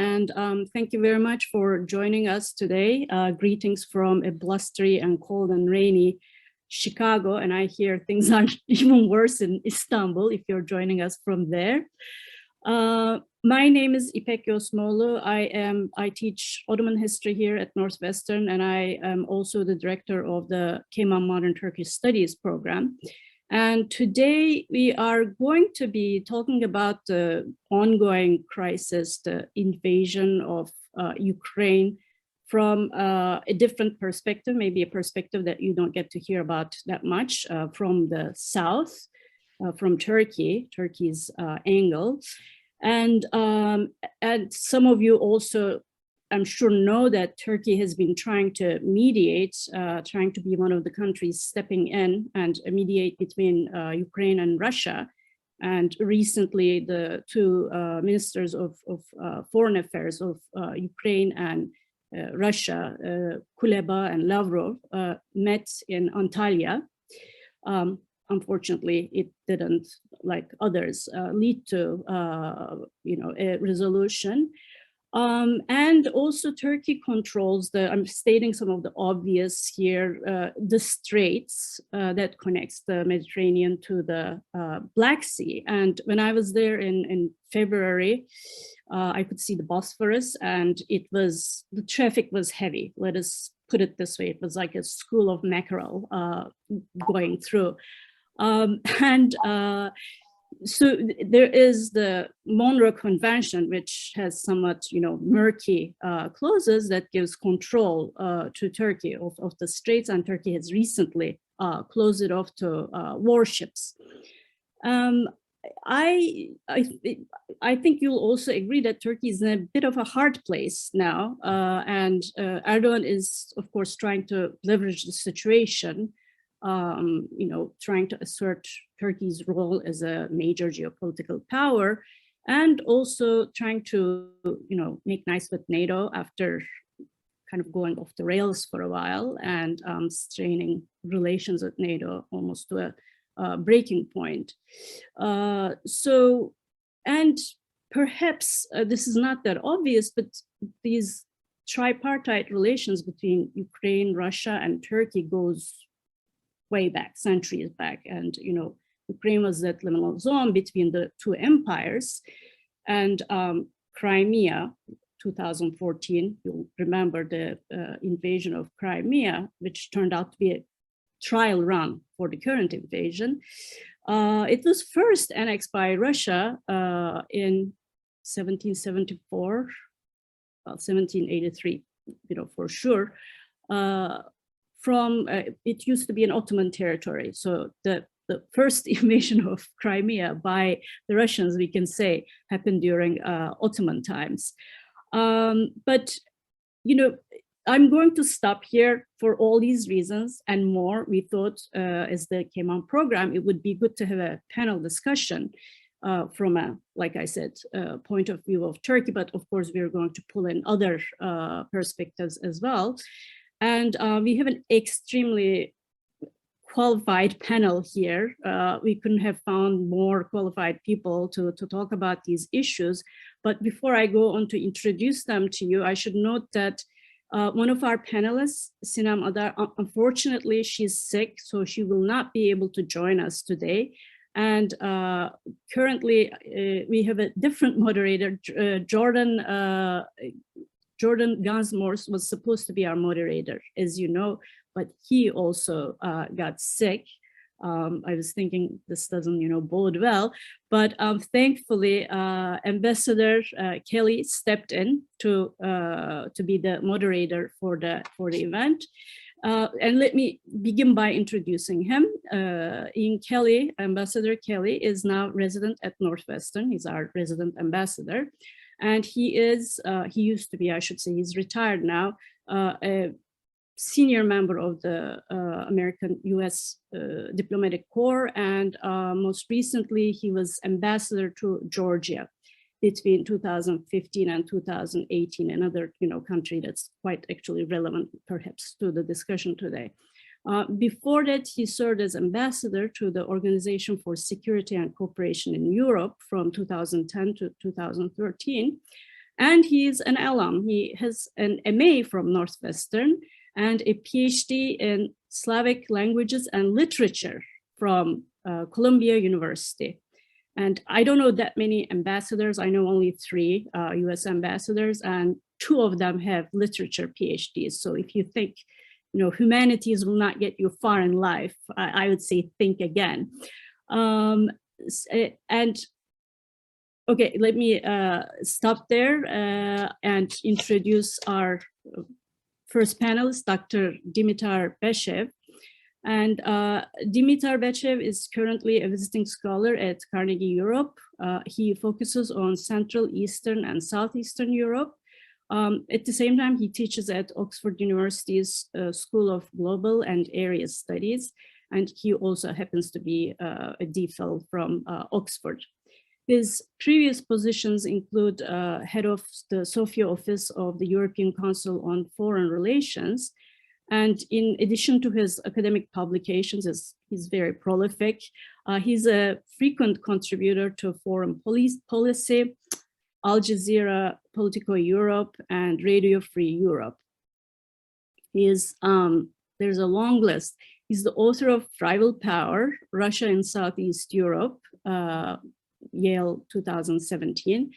and thank you very much for joining us today. Greetings from a blustery and cold and rainy Chicago, and I hear things are even worse in Istanbul if you're joining us from there. My name is İpek Yosmoğlu. I teach Ottoman history here at Northwestern, and I am also the director of the Keman Modern Turkish Studies program. And today we are going to be talking about the ongoing crisis, the invasion of Ukraine from a different perspective, maybe a perspective that you don't get to hear about that much from the south, from Turkey's angle. And some of you also, I'm sure, know that Turkey has been trying to mediate, trying to be one of the countries stepping in and mediate between Ukraine and Russia. And recently, the two ministers of foreign affairs of Ukraine and Russia, Kuleba and Lavrov, met in Antalya. Unfortunately, it didn't, like others, lead to a resolution. And also Turkey controls I'm stating some of the obvious here, the straits that connects the Mediterranean to the Black Sea. And when I was there in February, I could see the Bosphorus, and the traffic was heavy. Let us put it this way. It was like a school of mackerel going through. So there is the Monroe Convention, which has somewhat, murky clauses that gives control to Turkey of the straits, and Turkey has recently closed it off to warships. I think you'll also agree that Turkey is in a bit of a hard place now, and Erdogan is, of course, trying to leverage the situation. Trying to assert Turkey's role as a major geopolitical power, and also trying to, make nice with NATO after kind of going off the rails for a while and straining relations with NATO almost to a breaking point. And perhaps this is not that obvious, but these tripartite relations between Ukraine, Russia, and Turkey goes way back, centuries back. And, Ukraine was that liminal zone between the two empires. And Crimea, 2014, you'll remember the invasion of Crimea, which turned out to be a trial run for the current invasion. It was first annexed by Russia in 1774, 1783, for sure. It used to be an Ottoman territory. So the first invasion of Crimea by the Russians, we can say, happened during Ottoman times. But, I'm going to stop here for all these reasons and more. We thought as the Keman program, it would be good to have a panel discussion from a, like I said, point of view of Turkey, but of course, we're going to pull in other perspectives as well. And we have an extremely qualified panel here. We couldn't have found more qualified people to talk about these issues. But before I go on to introduce them to you, I should note that one of our panelists, Sinem Adar, unfortunately, she's sick, so she will not be able to join us today. And currently, we have a different moderator, Jordan Gansmors was supposed to be our moderator, as you know, but he also got sick. I was thinking this doesn't, bode well, but thankfully, Ambassador Kelly stepped in to be the moderator for the event. And let me begin by introducing him. Ian Kelly, Ambassador Kelly, is now resident at Northwestern. He's our resident ambassador. And he used to be, I should say, he's retired now, a senior member of the American-US Diplomatic Corps. And most recently, he was ambassador to Georgia between 2015 and 2018, another country that's quite actually relevant, perhaps, to the discussion today. Before that, he served as ambassador to the Organization for Security and Cooperation in Europe from 2010 to 2013. And he is an alum. He has an MA from Northwestern and a PhD in Slavic languages and literature from Columbia University. And I don't know that many ambassadors. I know only 3 US ambassadors, and 2 of them have literature PhDs. So if you think, humanities will not get you far in life, I would say think again. Okay, let me stop there and introduce our first panelist, Dr. Dimitar Bechev. And Dimitar Bechev is currently a visiting scholar at Carnegie Europe. He focuses on Central, Eastern, and Southeastern Europe. At the same time, he teaches at Oxford University's School of Global and Area Studies, and he also happens to be a DPhil from Oxford. His previous positions include head of the Sofia office of the European Council on Foreign Relations. And in addition to his academic publications, he's very prolific. He's a frequent contributor to Foreign Policy, Al Jazeera, Politico Europe, and Radio Free Europe. There's a long list. He's the author of Rival Power, Russia in Southeast Europe, Yale 2017,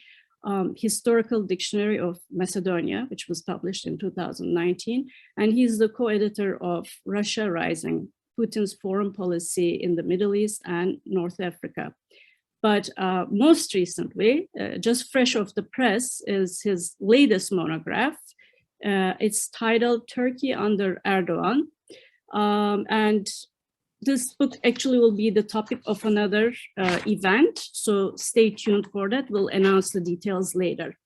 Historical Dictionary of Macedonia, which was published in 2019. And he's the co-editor of Russia Rising, Putin's Foreign Policy in the Middle East and North Africa. But most recently, just fresh off the press, is his latest monograph. It's titled Turkey Under Erdogan. And this book actually will be the topic of another event, so stay tuned for that. We'll announce the details later.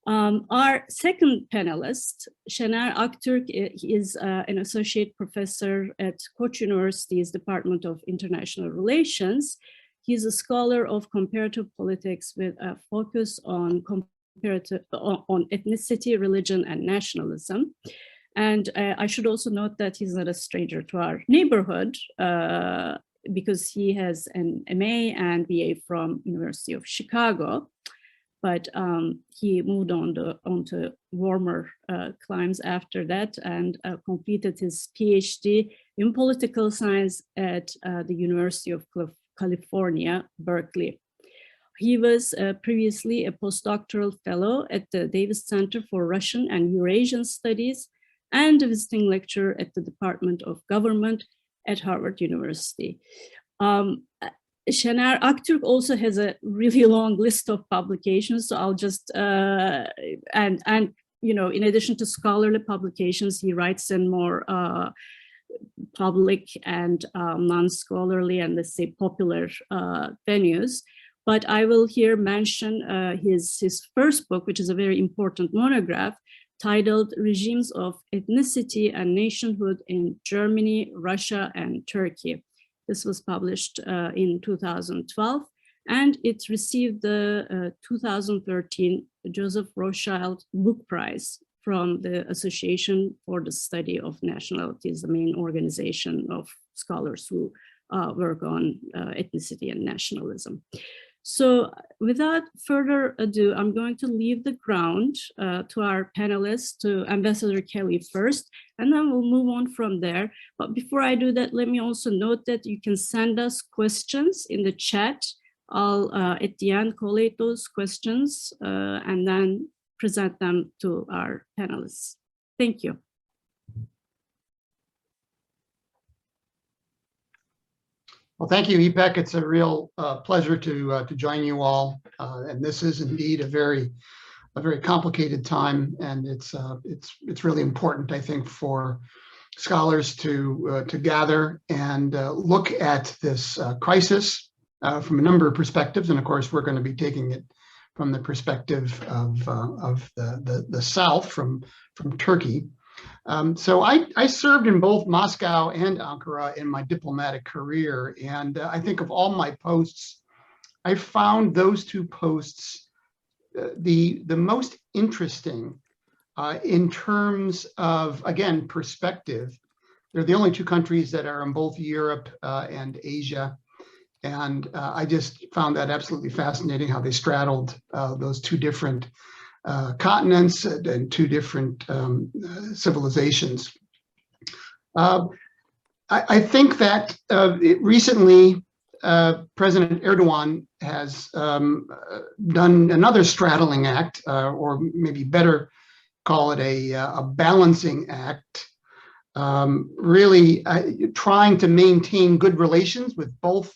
Our second panelist, Şener Aktürk, is an associate professor at Koç University's Department of International Relations. He's a scholar of comparative politics with a focus on ethnicity, religion, and nationalism. And I should also note that he's not a stranger to our neighborhood because he has an MA and BA from University of Chicago, but he moved on to warmer climes after that and completed his PhD in political science at the University of California, Berkeley. He was previously a postdoctoral fellow at the Davis Center for Russian and Eurasian Studies and a visiting lecturer at the Department of Government at Harvard University. Şener Aktürk also has a really long list of publications, so I'll just, in addition to scholarly publications, he writes in more public and non-scholarly and, let's say, popular venues. But I will here mention his first book, which is a very important monograph, titled Regimes of Ethnicity and Nationhood in Germany, Russia, and Turkey. This was published in 2012, and it received the 2013 Joseph Rothschild Book Prize from the Association for the Study of Nationalities, the main organization of scholars who work on ethnicity and nationalism. So without further ado, I'm going to leave the ground to our panelists, to Ambassador Kelly first, and then we'll move on from there. But before I do that, let me also note that you can send us questions in the chat. I'll, at the end, collate those questions and then present them to our panelists. Thank you. Well, thank you, Ipek. It's a real pleasure to join you all, and this is indeed a very complicated time, and it's really important, I think, for scholars to gather and look at this crisis from a number of perspectives, and of course, we're going to be taking it from the perspective of the South, from Turkey. So I served in both Moscow and Ankara in my diplomatic career, and I think of all my posts, I found those two posts the most interesting in terms of, again, perspective. They're the only two countries that are in both Europe and Asia, and I just found that absolutely fascinating how they straddled those two different continents and two different civilizations. I think that recently President Erdogan has done another straddling act, or maybe better call it a balancing act, really trying to maintain good relations with both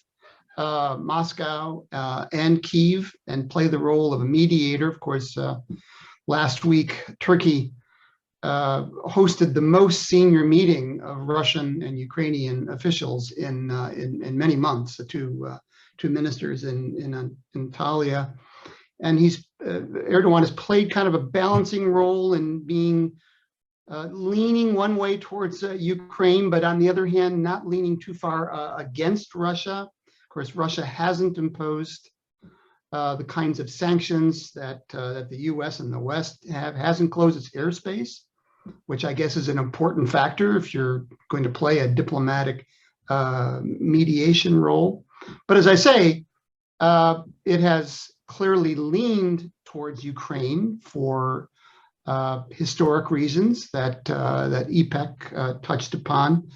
Moscow and Kyiv and play the role of a mediator. Of course, last week, Turkey hosted the most senior meeting of Russian and Ukrainian officials in many months, the two ministers in Antalya. And Erdogan has played kind of a balancing role in being leaning one way towards Ukraine, but on the other hand, not leaning too far against Russia. Of course, Russia hasn't imposed the kinds of sanctions that the US and the West have, hasn't closed its airspace, which I guess is an important factor if you're going to play a diplomatic mediation role. But as I say, it has clearly leaned towards Ukraine for historic reasons that IPEC touched upon.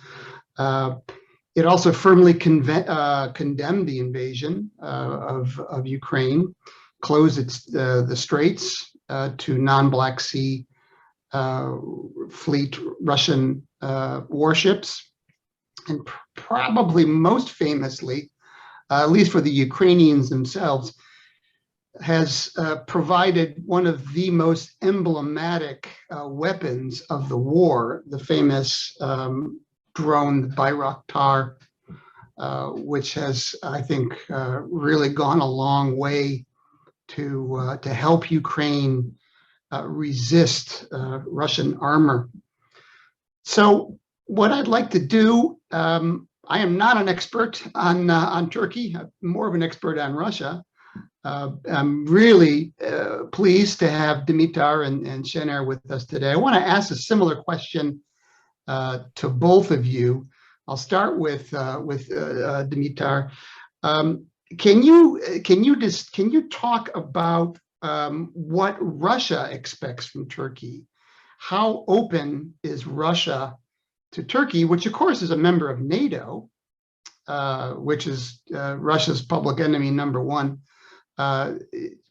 It also firmly condemned the invasion of Ukraine, closed the straits to non-Black Sea fleet Russian warships, and probably most famously, at least for the Ukrainians themselves, has provided one of the most emblematic weapons of the war, the famous drone Bayraktar, which has, I think, really gone a long way to help Ukraine resist Russian armor. So what I'd like to do, I am not an expert on Turkey, I'm more of an expert on Russia. I'm really pleased to have Dimitar and Şener with us today. I want to ask a similar question to both of you. I'll start with Dimitar. Can you talk about what Russia expects from Turkey? How open is Russia to Turkey, which of course is a member of NATO, which is Russia's public enemy number one?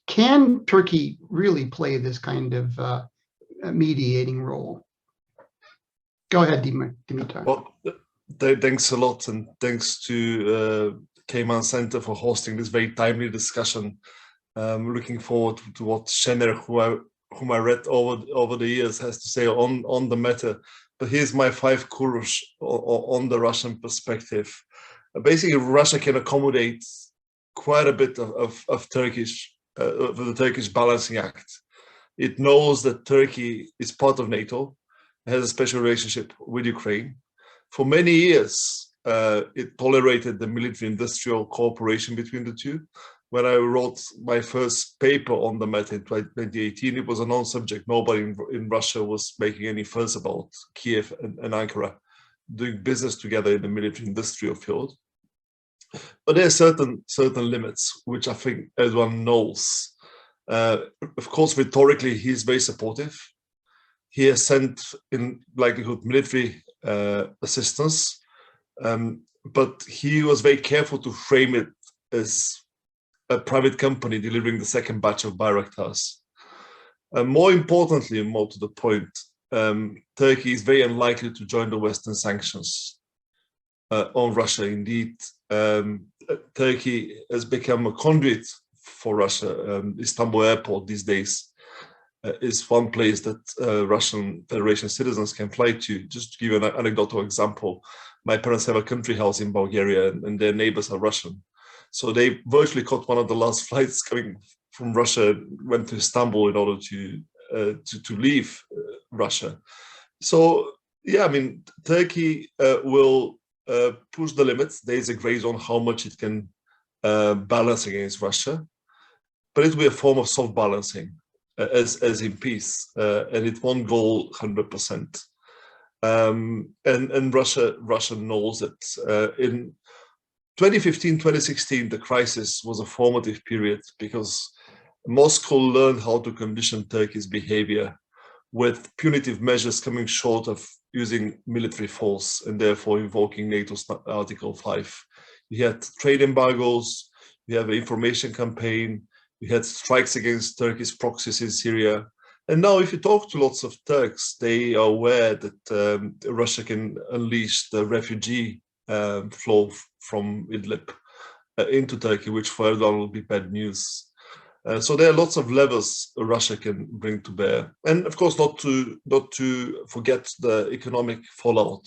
Can Turkey really play this kind of mediating role? Go ahead, Dimitar. Well, thanks a lot, and thanks to Cayman Center for hosting this very timely discussion. Looking forward to what Şener, whom I read over the years, has to say on the matter. But here's my 5 kurush on the Russian perspective. Basically, Russia can accommodate quite a bit of the Turkish balancing act. It knows that Turkey is part of NATO, has a special relationship with Ukraine. For many years, it tolerated the military-industrial cooperation between the two. When I wrote my first paper on the matter in 2018, it was a non-subject. Nobody in Russia was making any fuss about Kiev and Ankara doing business together in the military-industrial field. But there are certain limits, which I think everyone knows. Of course, rhetorically, he's very supportive. He has sent, in likelihood, military assistance, but he was very careful to frame it as a private company delivering the second batch of Bayraktars. More importantly, and more to the point, Turkey is very unlikely to join the Western sanctions on Russia. Indeed, Turkey has become a conduit for Russia. Istanbul airport these days is one place that Russian Federation citizens can fly to. Just to give you an anecdotal example, my parents have a country house in Bulgaria, and their neighbors are Russian. So they virtually caught one of the last flights coming from Russia, went to Istanbul in order to leave Russia. So yeah, I mean, Turkey will push the limits. There is a gray zone how much it can balance against Russia, but it will be a form of soft balancing, as in peace, and it won't go 100%. And Russia knows that in 2015, 2016, the crisis was a formative period because Moscow learned how to condition Turkey's behavior with punitive measures coming short of using military force and therefore invoking NATO's Article 5. You had trade embargoes, you have an information campaign, you had strikes against Turkish proxies in Syria. And now if you talk to lots of Turks, they are aware that Russia can unleash the refugee flow from Idlib into Turkey, which for Erdogan will be bad news. So there are lots of levers Russia can bring to bear, and of course not to forget the economic fallout.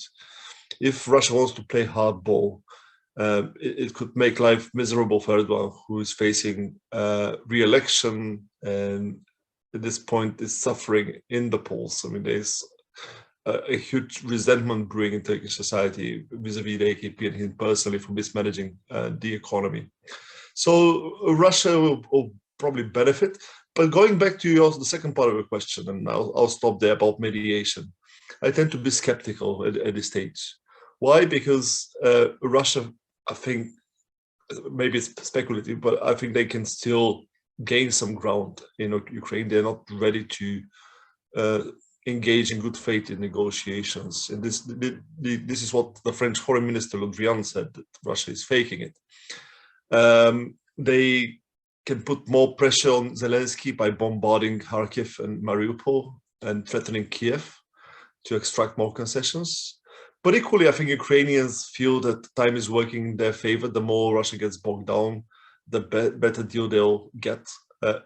If Russia wants to play hardball, it could make life miserable for Erdogan, who is facing re-election and at this point is suffering in the polls. I mean, there's a huge resentment brewing in Turkish society vis-a-vis the AKP and him personally for mismanaging the economy. So Russia will probably benefit. But going back to the second part of your question, and I'll stop there about mediation. I tend to be skeptical at this stage. Why? Because Russia, I think, maybe it's speculative, but I think they can still gain some ground in Ukraine. They're not ready to engage in good faith in negotiations. And this is what the French Foreign Minister Le Drian said, that Russia is faking it. They can put more pressure on Zelensky by bombarding Kharkiv and Mariupol and threatening Kiev to extract more concessions. But equally, I think Ukrainians feel that time is working in their favor. The more Russia gets bogged down, the better deal they'll get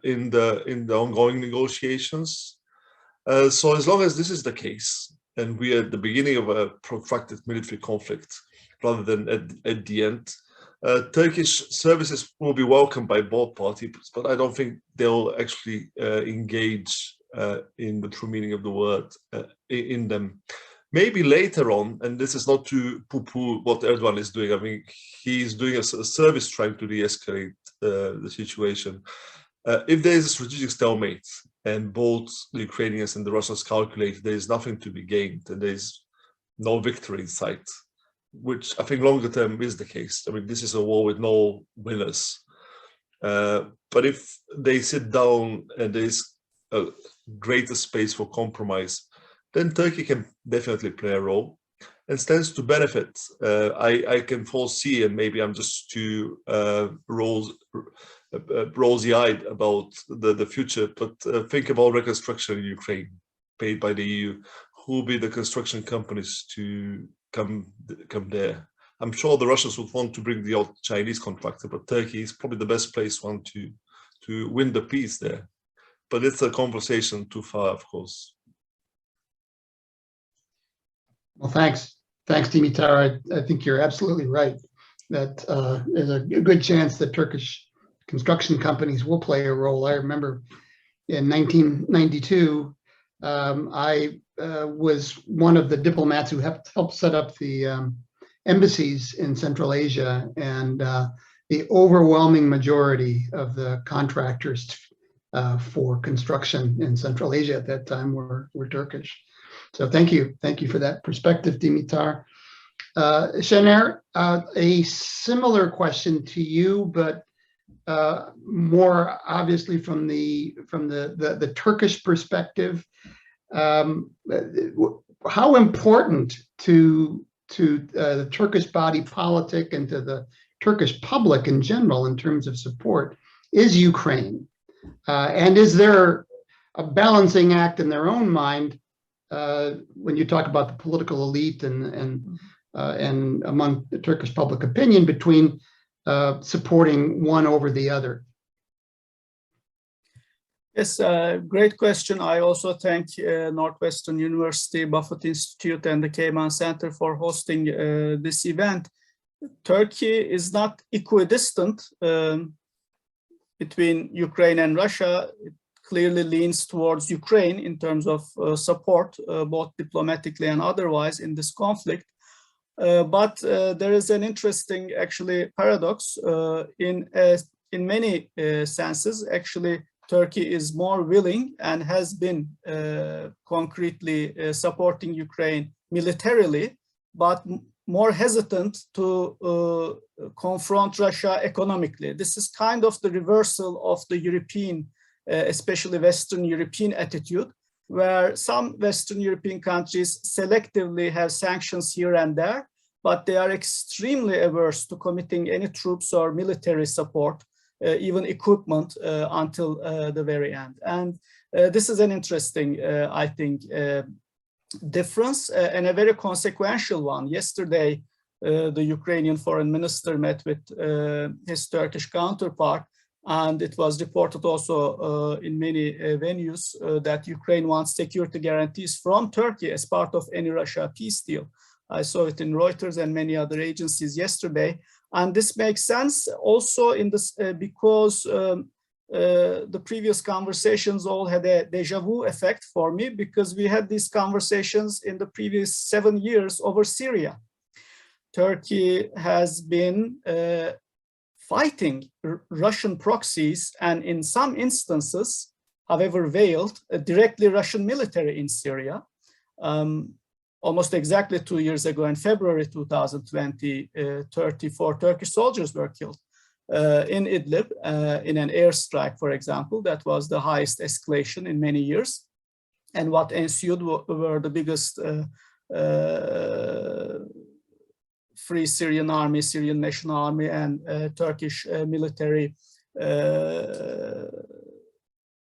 in the ongoing negotiations. So as long as this is the case, and we are at the beginning of a protracted military conflict rather than at the end, Turkish services will be welcomed by both parties, but I don't think they'll actually engage in the true meaning of the word in them. Maybe later on, and this is not to poo-poo what Erdogan is doing. I mean, he's doing a service trying to de-escalate the situation. If there is a strategic stalemate and both the Ukrainians and the Russians calculate there is nothing to be gained and there is no victory in sight, which I think longer term is the case. I mean, this is a war with no winners. But if they sit down and there is a greater space for compromise, then Turkey can definitely play a role and stands to benefit. I can foresee, and maybe I'm just too rosy-eyed about the future, but think about reconstruction in Ukraine, paid by the EU. Who will be the construction companies to come there? I'm sure the Russians would want to bring the old Chinese contractor, but Turkey is probably the best placed one to win the peace there. But it's a conversation too far, of course. Well, thanks, Dimitar. I think you're absolutely right that there's a good chance that Turkish construction companies will play a role. I remember in 1992, I was one of the diplomats who helped set up the embassies in Central Asia, and the overwhelming majority of the contractors for construction in Central Asia at that time were Turkish. So thank you for that perspective, Dimitar. Şener, a similar question to you, but more obviously from the Turkish perspective. How important to the Turkish body politic and to the Turkish public in general in terms of support is Ukraine? And is there a balancing act in their own mind when you talk about the political elite and among the Turkish public opinion between supporting one over the other? Yes, great question. I also thank Northwestern University, Buffett Institute, and the Cayman Center for hosting this event. Turkey is not equidistant between Ukraine and Russia. It clearly leans towards Ukraine in terms of support, both diplomatically and otherwise in this conflict. But there is an interesting, actually, paradox in many senses. Actually, Turkey is more willing and has been concretely supporting Ukraine militarily, but more hesitant to confront Russia economically. This is kind of the reversal of the European especially Western European attitude, where some Western European countries selectively have sanctions here and there, but they are extremely averse to committing any troops or military support, even equipment, until the very end. And this is an interesting, I think, difference, and a very consequential one. Yesterday, the Ukrainian foreign minister met with his Turkish counterpart, and it was reported also in many venues that Ukraine wants security guarantees from Turkey as part of any Russia peace deal. I saw it in Reuters and many other agencies yesterday. And this makes sense also in this because the previous conversations all had a deja vu effect for me, because we had these conversations in the previous 7 years over Syria. Turkey has been fighting Russian proxies, and in some instances, however veiled, directly Russian military in Syria. Almost exactly 2 years ago, in February 2020, 34 Turkish soldiers were killed in Idlib in an airstrike, for example. That was the highest escalation in many years. And what ensued were the biggest Free Syrian Army, Syrian National Army, and Turkish military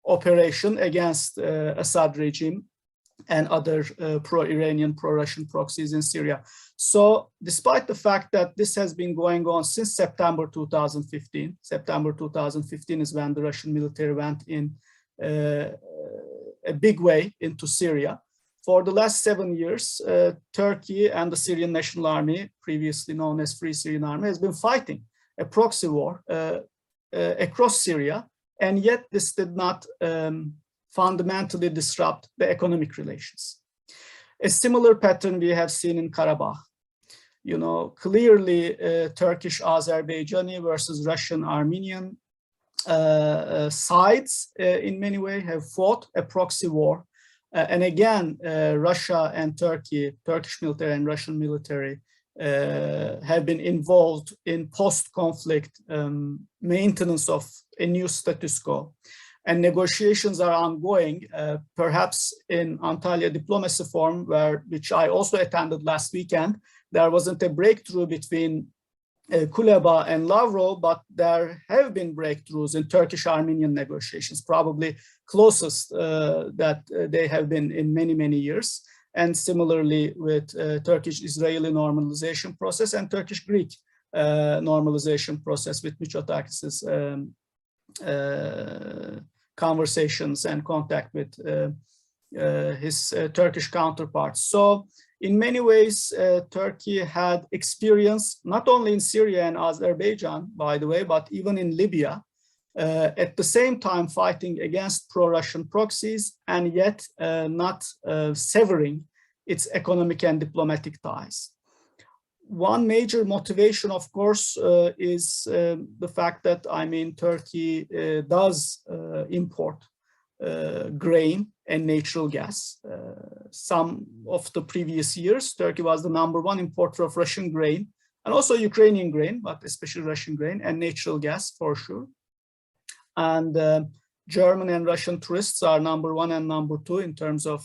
operation against Assad regime and other pro-Iranian, pro-Russian proxies in Syria. So despite the fact that this has been going on since September 2015, September 2015 is when the Russian military went in a big way into Syria. For the last 7 years, Turkey and the Syrian National Army, previously known as Free Syrian Army, has been fighting a proxy war across Syria, and yet this did not fundamentally disrupt the economic relations. A similar pattern we have seen in Karabakh. You know, clearly Turkish Azerbaijani versus Russian Armenian sides in many ways have fought a proxy war. And again, Russia and Turkey, Turkish military and Russian military have been involved in post-conflict maintenance of a new status quo. And negotiations are ongoing, perhaps in Antalya Diplomacy Forum, which I also attended last weekend. There wasn't a breakthrough between Kuleba and Lavrov, but there have been breakthroughs in Turkish-Armenian negotiations, probably closest that they have been in many, many years. And similarly with Turkish-Israeli normalization process and Turkish-Greek normalization process with Mitsotakis's conversations and contact with his Turkish counterparts. So in many ways, Turkey had experience, not only in Syria and Azerbaijan, by the way, but even in Libya, at the same time fighting against pro-Russian proxies, and yet not severing its economic and diplomatic ties. One major motivation, of course, is the fact that, I mean, Turkey does import grain and natural gas. Some of the previous years, Turkey was the #1 importer of Russian grain, and also Ukrainian grain, but especially Russian grain, and natural gas for sure. And German and Russian tourists are #1 and #2 in terms of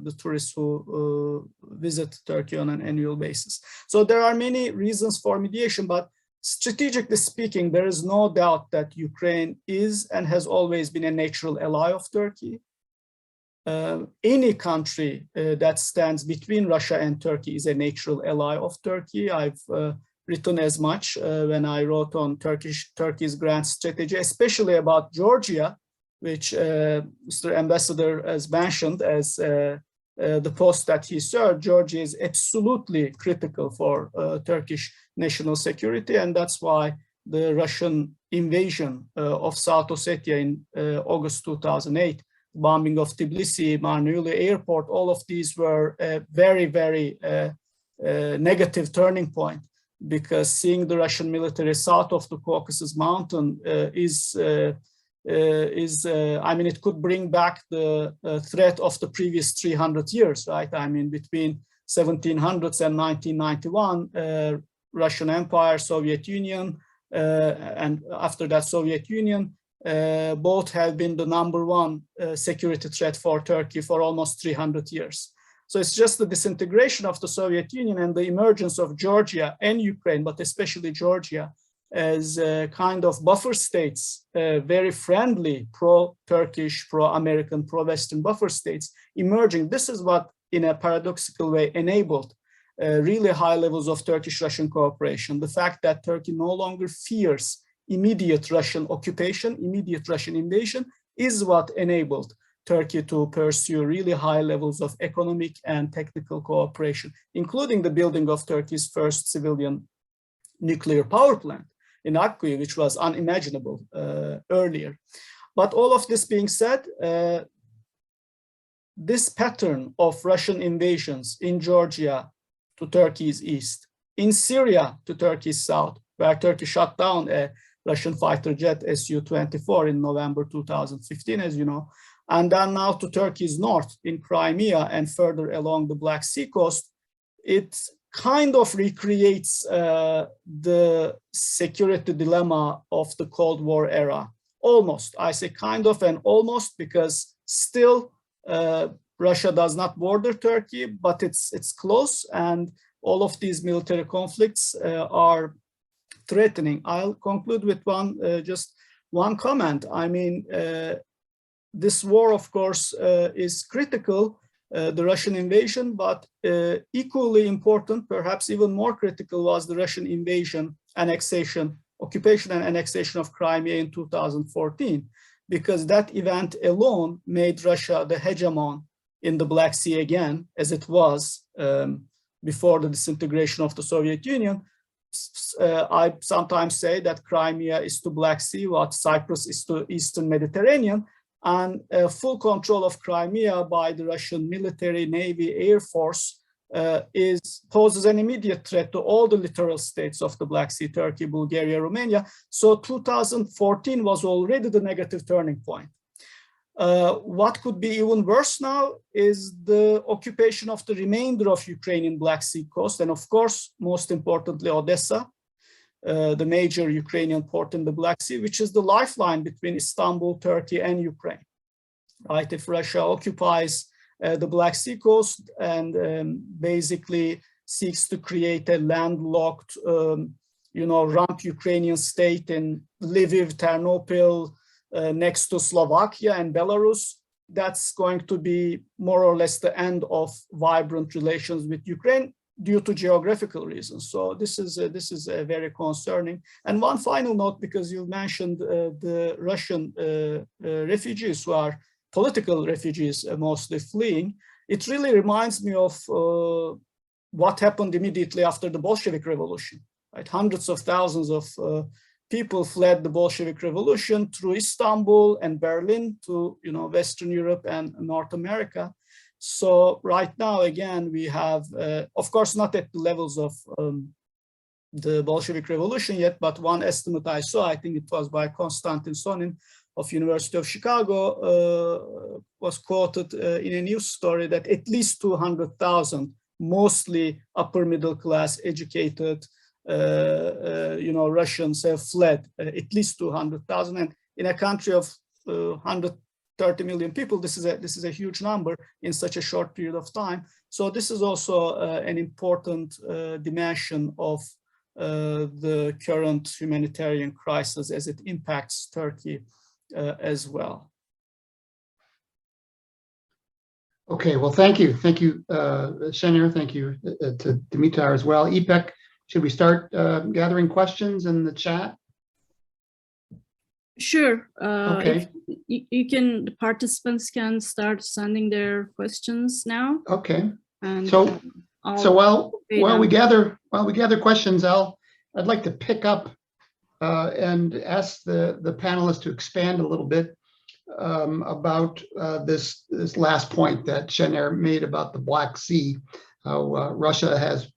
the tourists who visit Turkey on an annual basis. So there are many reasons for mediation, but strategically speaking, there is no doubt that Ukraine is and has always been a natural ally of Turkey. Any country that stands between Russia and Turkey is a natural ally of Turkey. I've written as much when I wrote on Turkey's grand strategy, especially about Georgia, which Mr. Ambassador has mentioned as the post that he served. Georgia is absolutely critical for Turkish national security, and that's why the Russian invasion of South Ossetia in August 2008, bombing of Tbilisi, Marneuli airport, all of these were a very, very negative turning point, because seeing the Russian military south of the Caucasus Mountain I mean, it could bring back the threat of the previous 300 years, right? I mean, between 1700s and 1991, Russian Empire, Soviet Union, and after that Soviet Union, both have been the #1 security threat for Turkey for almost 300 years. So it's just the disintegration of the Soviet Union and the emergence of Georgia and Ukraine, but especially Georgia, as kind of buffer states, very friendly, pro-Turkish, pro-American, pro-Western buffer states emerging. This is what, in a paradoxical way, enabled really high levels of Turkish-Russian cooperation. The fact that Turkey no longer fears immediate Russian occupation, immediate Russian invasion, is what enabled Turkey to pursue really high levels of economic and technical cooperation, including the building of Turkey's first civilian nuclear power plant in Akkuyu, which was unimaginable earlier. But all of this being said, this pattern of Russian invasions in Georgia to Turkey's east, in Syria to Turkey's south, where Turkey shot down a Russian fighter jet Su-24 in November 2015, as you know, and then now to Turkey's north in Crimea and further along the Black Sea coast, it kind of recreates the security dilemma of the Cold War era. Almost, I say kind of and almost, because still Russia does not border Turkey, but it's close, and all of these military conflicts are threatening. I'll conclude with just one comment. I mean, this war, of course, is critical, the Russian invasion, but equally important, perhaps even more critical, was the Russian invasion, annexation, occupation and annexation of Crimea in 2014, because that event alone made Russia the hegemon in the Black Sea again, as it was before the disintegration of the Soviet Union. I sometimes say that Crimea is to Black Sea what Cyprus is to Eastern Mediterranean, and full control of Crimea by the Russian military, navy, air force poses an immediate threat to all the littoral states of the Black Sea, Turkey, Bulgaria, Romania. So 2014 was already the negative turning point. What could be even worse now is the occupation of the remainder of Ukrainian Black Sea coast, and of course, most importantly, Odessa, the major Ukrainian port in the Black Sea, which is the lifeline between Istanbul, Turkey, and Ukraine. Right? If Russia occupies the Black Sea coast and basically seeks to create a landlocked, rump Ukrainian state in Lviv, Ternopil, next to Slovakia and Belarus, that's going to be more or less the end of vibrant relations with Ukraine due to geographical reasons. So this is very concerning. And one final note, because you mentioned the Russian refugees who are political refugees, mostly fleeing. It really reminds me of what happened immediately after the Bolshevik Revolution. Right? Hundreds of thousands of people fled the Bolshevik Revolution through Istanbul and Berlin to Western Europe and North America. So right now, again, we have, of course, not at the levels of the Bolshevik Revolution yet, but one estimate I saw, I think it was by Konstantin Sonin of University of Chicago, was quoted in a news story that at least 200,000, mostly upper middle class, educated, Russians have fled, at least 200,000, and in a country of 130 million people, this is a huge number in such a short period of time. So this is also an important dimension of the current humanitarian crisis as it impacts Turkey as well. Okay, well, thank you, Şener. Thank you to Dimitar as well. İpek, should we start gathering questions in the chat? Sure. Okay. The participants can start sending their questions now. Okay. And so while we gather questions, I'd like to pick up and ask the panelists to expand a little bit about this last point that Şener made about the Black Sea, how Russia has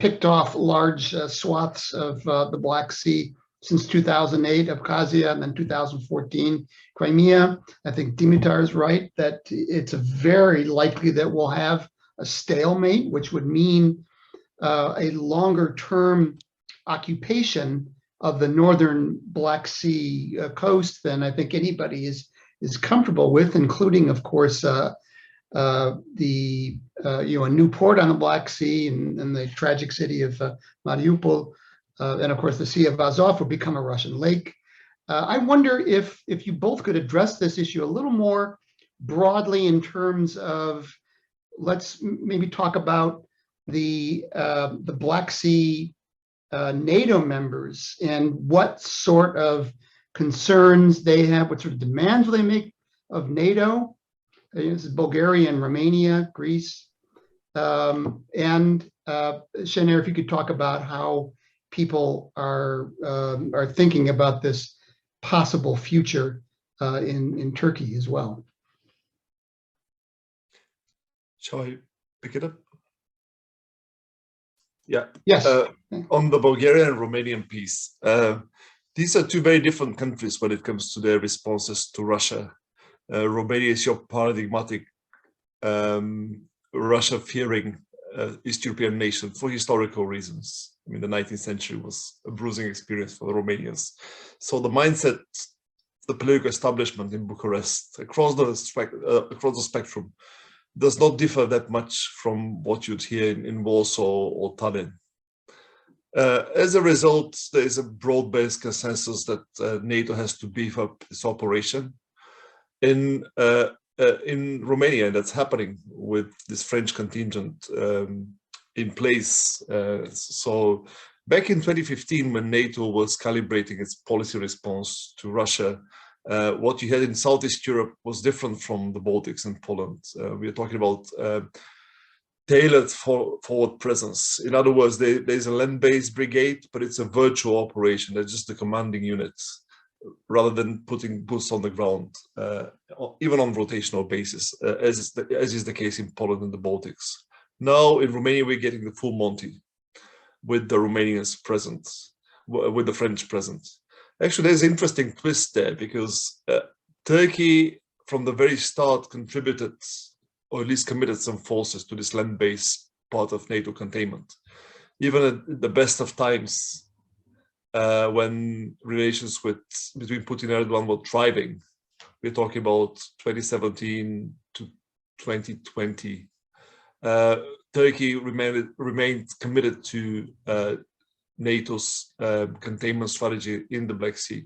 picked off large swaths of the Black Sea since 2008, Abkhazia, and then 2014, Crimea. I think Dimitar is right that it's very likely that we'll have a stalemate, which would mean a longer term occupation the northern Black Sea coast than I think anybody is comfortable with, including, of course, a new port on the Black Sea and the tragic city of Mariupol, and of course the Sea of Azov will become a Russian lake. I wonder if you both could address this issue a little more broadly in terms of, let's maybe talk about the Black Sea NATO members and what sort of concerns they have, what sort of demands will they make of NATO. This is Bulgaria and Romania, Greece. And Şener, if you could talk about how people are thinking about this possible future in Turkey as well. Shall I pick it up? Yeah. Yes. On the Bulgarian and Romanian piece, these are two very different countries when it comes to their responses to Russia. Romania is your paradigmatic Russia-fearing East European nation for historical reasons. I mean, the 19th century was a bruising experience for the Romanians. So the mindset, the political establishment in Bucharest across the spectrum does not differ that much from what you'd hear in Warsaw or Tallinn. As a result, there is a broad-based consensus that NATO has to beef up its operation. In Romania, that's happening with this French contingent in place. So back in 2015, when NATO was calibrating its policy response to Russia, what you had in Southeast Europe was different from the Baltics and Poland. We are talking about tailored forward presence. In other words, there's a land-based brigade, but it's a virtual operation. They're just the commanding units, rather than putting boots on the ground, even on rotational basis, as is the case in Poland and the Baltics. Now in Romania, we're getting the full Monty with the Romanians present, with the French present. Actually, there's an interesting twist there because Turkey, from the very start, contributed, or at least committed some forces to this land-based part of NATO containment. Even at the best of times, when relations between Putin and Erdogan were thriving, we're talking about 2017 to 2020, Turkey remained committed to NATO's containment strategy in the Black Sea.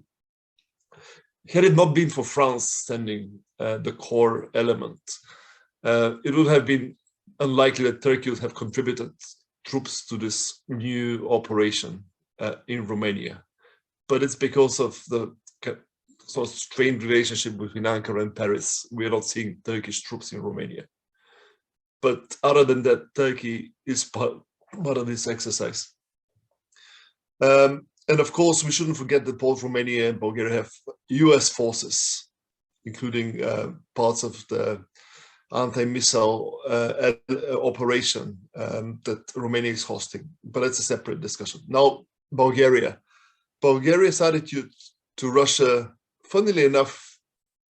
Had it not been for France sending the core element, it would have been unlikely that Turkey would have contributed troops to this new operation in Romania. But it's because of the sort of strained relationship between Ankara and Paris. We are not seeing Turkish troops in Romania. But other than that, Turkey is part of this exercise. And of course, we shouldn't forget that both Romania and Bulgaria have US forces, including parts of the anti-missile operation that Romania is hosting. But that's a separate discussion. Now, Bulgaria's attitude to Russia, funnily enough,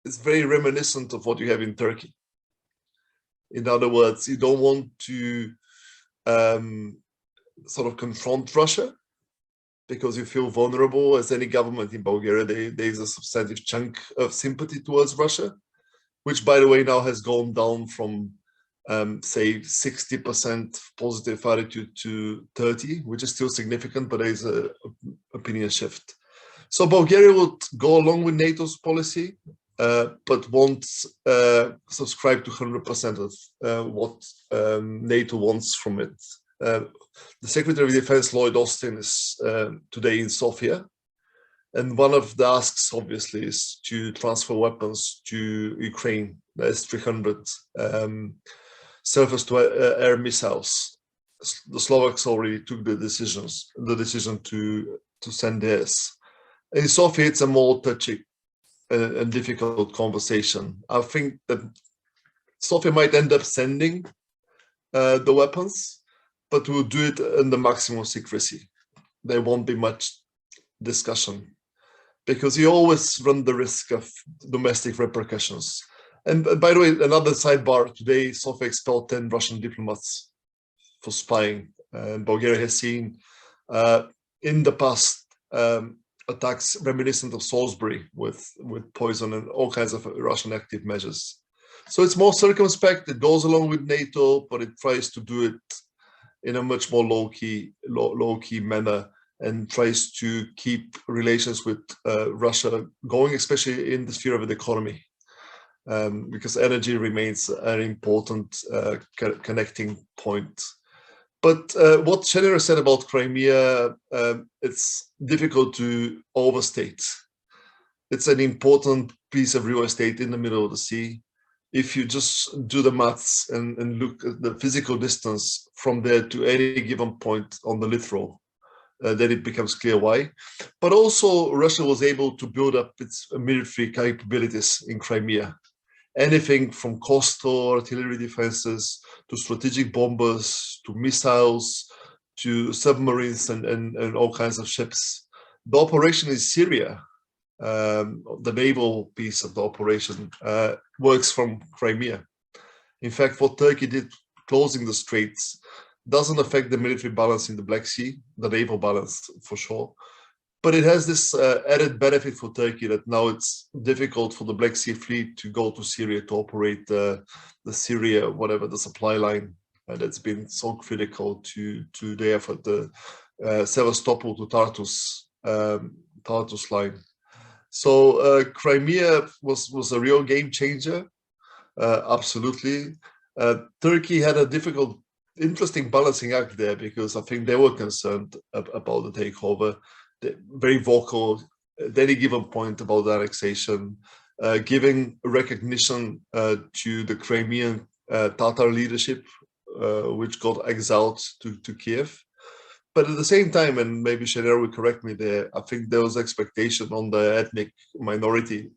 is very reminiscent of what you have in Turkey. In other words, you don't want to sort of confront Russia because you feel vulnerable. As any government in Bulgaria, there's a substantive chunk of sympathy towards Russia, which, by the way, now has gone down from, say, 60% positive attitude to 30%, which is still significant, but there is an opinion shift. So Bulgaria would go along with NATO's policy, but won't subscribe to 100% of what NATO wants from it. The Secretary of Defense, Lloyd Austin, is today in Sofia. And one of the asks, obviously, is to transfer weapons to Ukraine, the S-300 surface-to-air missiles. The Slovaks already took the decision to send theirs. In Sofia, it's a more touchy and difficult conversation. I think that Sofia might end up sending the weapons, but will do it in the maximum secrecy. There won't be much discussion because you always run the risk of domestic repercussions. And by the way, another sidebar, today Sofia expelled 10 Russian diplomats for spying. And Bulgaria has seen in the past attacks reminiscent of Salisbury with poison and all kinds of Russian active measures. So it's more circumspect. It goes along with NATO, but it tries to do it in a much more low-key manner, and tries to keep relations with Russia going, especially in the sphere of the economy, because energy remains an important connecting point. But what Şener said about Crimea, it's difficult to overstate. It's an important piece of real estate in the middle of the sea. If you just do the maths and look at the physical distance from there to any given point on the littoral, then it becomes clear why. But also Russia was able to build up its military capabilities in Crimea. Anything from coastal artillery defenses to strategic bombers to missiles to submarines and all kinds of ships. The operation in Syria, the naval piece of the operation, works from Crimea. In fact, what Turkey did closing the straits doesn't affect the military balance in the Black Sea, the naval balance for sure. But it has this added benefit for Turkey that now it's difficult for the Black Sea Fleet to go to Syria to operate the Syria, whatever the supply line that's been so critical to the effort, the Sevastopol to Tartus line. So Crimea was a real game changer, absolutely. Turkey had a interesting balancing act there, because I think they were concerned about the takeover. They're very vocal at any given point about the annexation, giving recognition to the Crimean Tatar leadership, which got exiled to Kiev. But at the same time, and maybe Şener will correct me there, I think there was expectation on the ethnic minority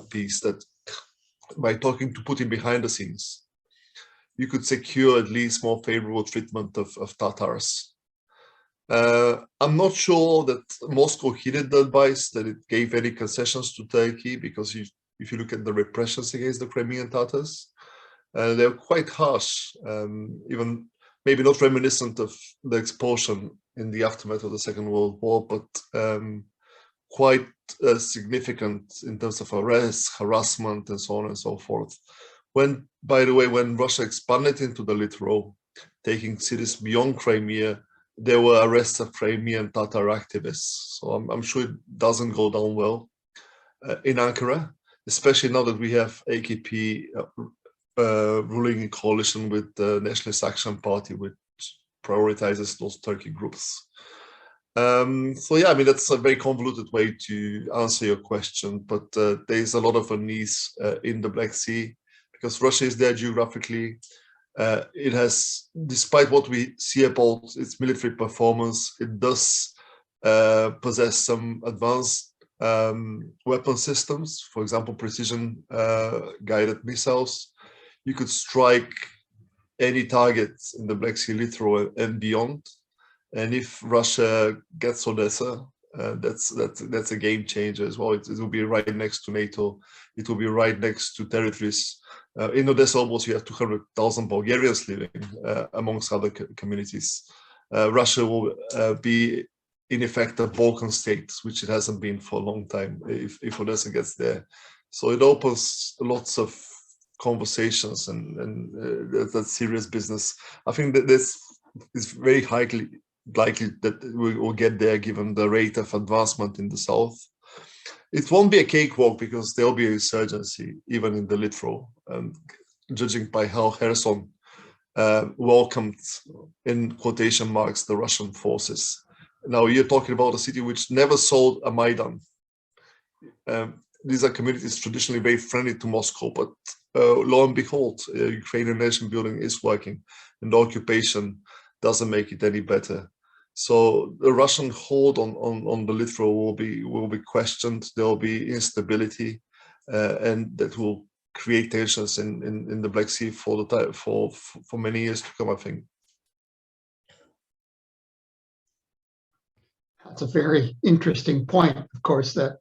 piece that by talking to Putin behind the scenes, you could secure at least more favorable treatment of Tatars. I'm not sure that Moscow heeded the advice, that it gave any concessions to Turkey, because if you look at the repressions against the Crimean Tatars, they're quite harsh, even maybe not reminiscent of the expulsion in the aftermath of the Second World War, but quite significant in terms of arrests, harassment, and so on and so forth. By the way, when Russia expanded into the littoral, taking cities beyond Crimea, there were arrests of Crimean Tatar activists. So I'm sure it doesn't go down well in Ankara, especially now that we have AKP ruling in coalition with the Nationalist Action Party, which prioritizes those Turkic groups. So yeah, I mean, that's a very convoluted way to answer your question, but there's a lot of unease in the Black Sea, because Russia is there geographically. It has, despite what we see about its military performance, it does possess some advanced weapon systems, for example, precision guided missiles. You could strike any target in the Black Sea littoral and beyond. And if Russia gets Odessa, that's a game changer as well. It will be right next to NATO. It will be right next to territories. In Odessa, almost you have 200,000 Bulgarians living, amongst other communities. Russia will be, in effect, a Balkan state, which it hasn't been for a long time, if Odessa gets there. So it opens lots of conversations, and that's serious business. I think that this is very highly likely that we will get there, given the rate of advancement in the south. It won't be a cakewalk, because there'll be a insurgency even in the littoral, judging by how Kherson welcomed, in quotation marks, the Russian forces. Now you're talking about a city which never sold a Maidan. These are communities traditionally very friendly to Moscow, but lo and behold, Ukrainian nation building is working, and the occupation doesn't make it any better. So the Russian hold on the littoral will be questioned. There will be instability, and that will create tensions in the Black Sea for many years to come, I think. That's a very interesting point, of course, that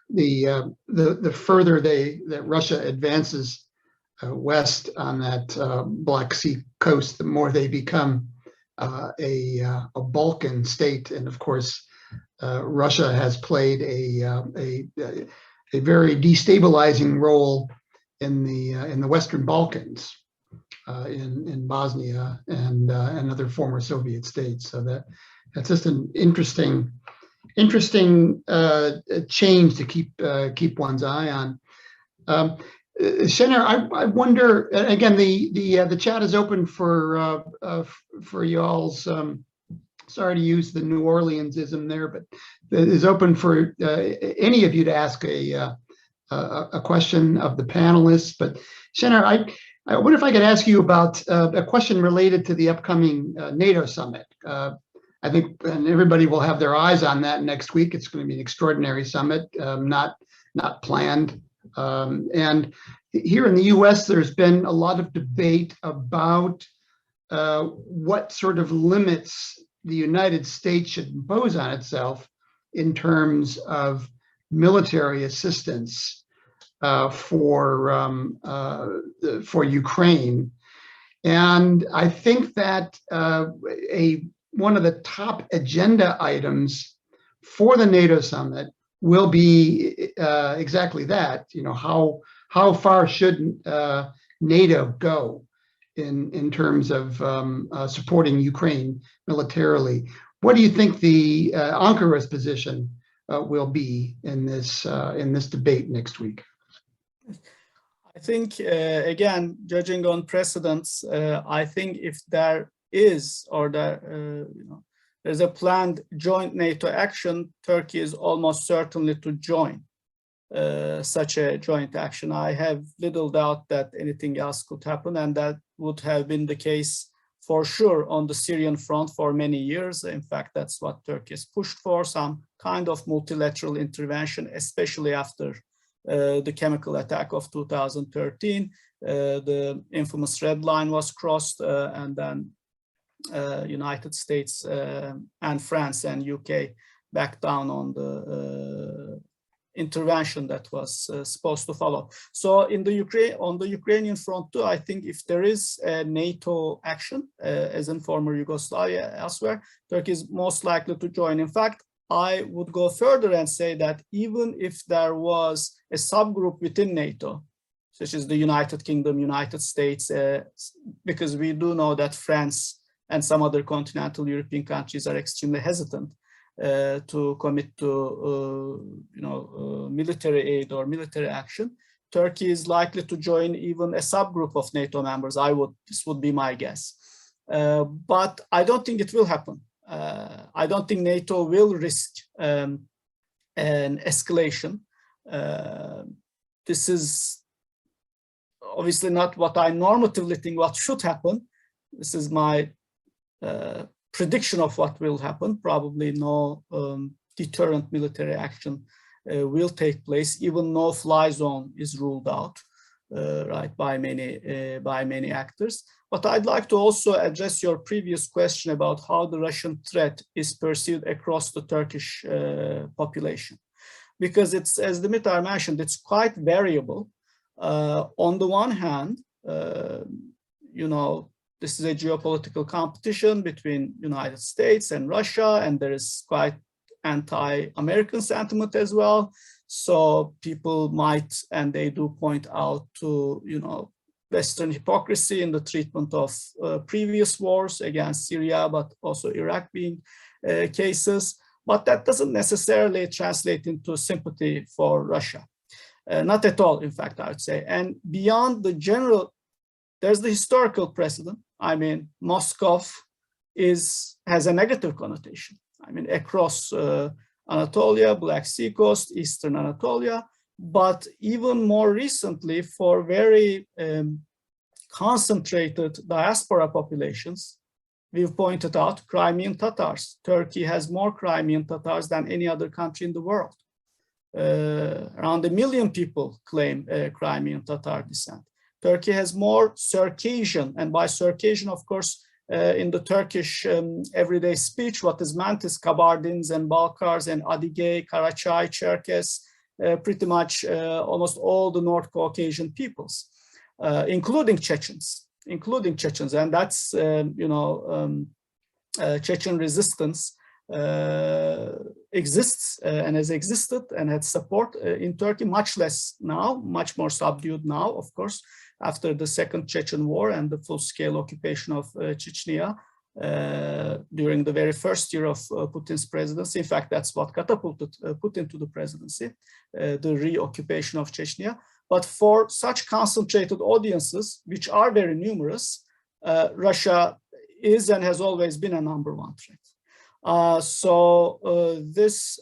the further that Russia advances west on that Black Sea coast, the more they become a Balkan state. And of course, Russia has played a very destabilizing role in the Western Balkans, in Bosnia and other former Soviet states. So that's just an interesting change to keep one's eye on. Şener, I wonder, again, the chat is open for y'all's. Sorry to use the New Orleansism there, but it is open for any of you to ask a question of the panelists. But Şener, I wonder if I could ask you about a question related to the upcoming NATO summit. I think, and everybody will have their eyes on that next week. It's going to be an extraordinary summit, not planned. And here in the US, there's been a lot of debate about what sort of limits the United States should impose on itself in terms of military assistance for Ukraine. And I think that one of the top agenda items for the NATO summit will be exactly that. You know, how far should NATO go in terms of supporting Ukraine militarily? What do you think the Ankara's position will be in this debate next week? I think, again, judging on precedents, I think if there is, or there's a planned joint NATO action, Turkey is almost certainly to join such a joint action. I have little doubt that anything else could happen, and that would have been the case for sure on the Syrian front for many years. In fact, that's what Turkey has pushed for, some kind of multilateral intervention, especially after the chemical attack of 2013. The infamous red line was crossed, and then United States and France and UK backed down on the intervention that was supposed to follow. So on the Ukrainian front too, I think if there is a NATO action, as in former Yugoslavia, elsewhere, Turkey is most likely to join. In fact, I would go further and say that even if there was a subgroup within NATO, such as the United Kingdom, United States, because we do know that France and some other continental European countries are extremely hesitant to commit to military aid or military action, Turkey is likely to join even a subgroup of NATO members. This would be my guess. But I don't think it will happen. I don't think NATO will risk an escalation. This is obviously not what I normatively think what should happen. This is my prediction of what will happen. Probably no deterrent military action will take place. Even no-fly zone is ruled out, right, by many actors. But I'd like to also address your previous question about how the Russian threat is perceived across the Turkish population, because it's, as Dimitar mentioned, it's quite variable. On the one hand, this is a geopolitical competition between United States and Russia, and there is quite anti-American sentiment as well. So people might, and they do, point out to, Western hypocrisy in the treatment of previous wars against Syria, but also Iraq being cases. But that doesn't necessarily translate into sympathy for Russia. Not at all, in fact, I would say. And beyond the general, there's the historical precedent. I mean, Moscow has a negative connotation. I mean, across Anatolia, Black Sea coast, Eastern Anatolia, but even more recently for very concentrated diaspora populations, we've pointed out Crimean Tatars. Turkey has more Crimean Tatars than any other country in the world. Around 1 million people claim Crimean Tatar descent. Turkey has more Circassian, and by Circassian, of course, in the Turkish everyday speech, what is meant is Kabardins and Balkars and Adige, Karachay, Cherkess, pretty much almost all the North Caucasian peoples, including Chechens, and that's, Chechen resistance exists and has existed and had support in Turkey, much less now, much more subdued now, of course, after the Second Chechen War and the full-scale occupation of Chechnya during the very first year of Putin's presidency. In fact, that's what catapulted Putin to the presidency, the reoccupation of Chechnya. But for such concentrated audiences, which are very numerous, Russia is and has always been a #1 threat. This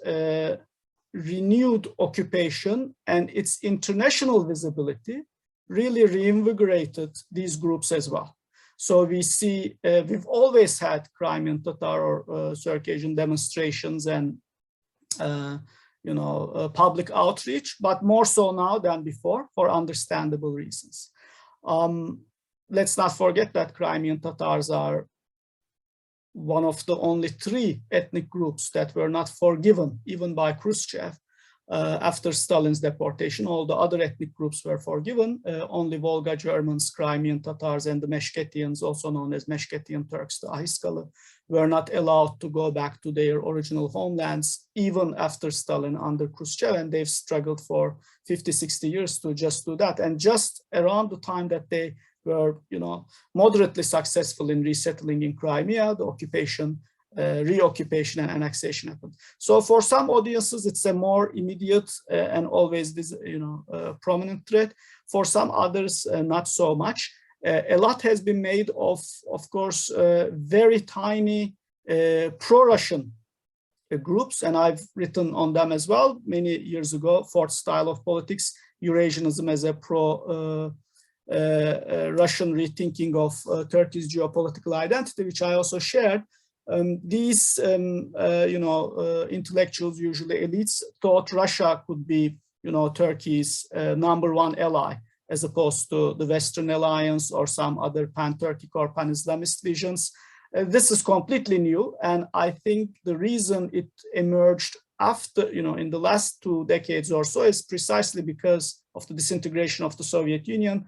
renewed occupation and its international visibility really reinvigorated these groups as well. So we see, we've always had Crimean Tatar or Circassian demonstrations and public outreach, but more so now than before for understandable reasons. Let's not forget that Crimean Tatars are one of the only 3 ethnic groups that were not forgiven, even by Khrushchev, after Stalin's deportation. All the other ethnic groups were forgiven. Only Volga Germans, Crimean Tatars, and the Meshketians, also known as Meshketian Turks, the Ahiskalı, were not allowed to go back to their original homelands, even after Stalin under Khrushchev, and they've struggled for 50, 60 years to just do that. And just around the time that they were, moderately successful in resettling in Crimea, the occupation, reoccupation and annexation happened. So for some audiences, it's a more immediate and always this, prominent threat. For some others, not so much. A lot has been made of course, very tiny pro-Russian groups, and I've written on them as well many years ago. Fourth Style of Politics, Eurasianism as a pro-Russian rethinking of Turkey's geopolitical identity, which I also shared. These, intellectuals, usually elites, thought Russia could be, Turkey's #1 ally, as opposed to the Western alliance or some other pan-Turkic or pan-Islamist visions. This is completely new, and I think the reason it emerged after, in the last 2 decades or so, is precisely because of the disintegration of the Soviet Union.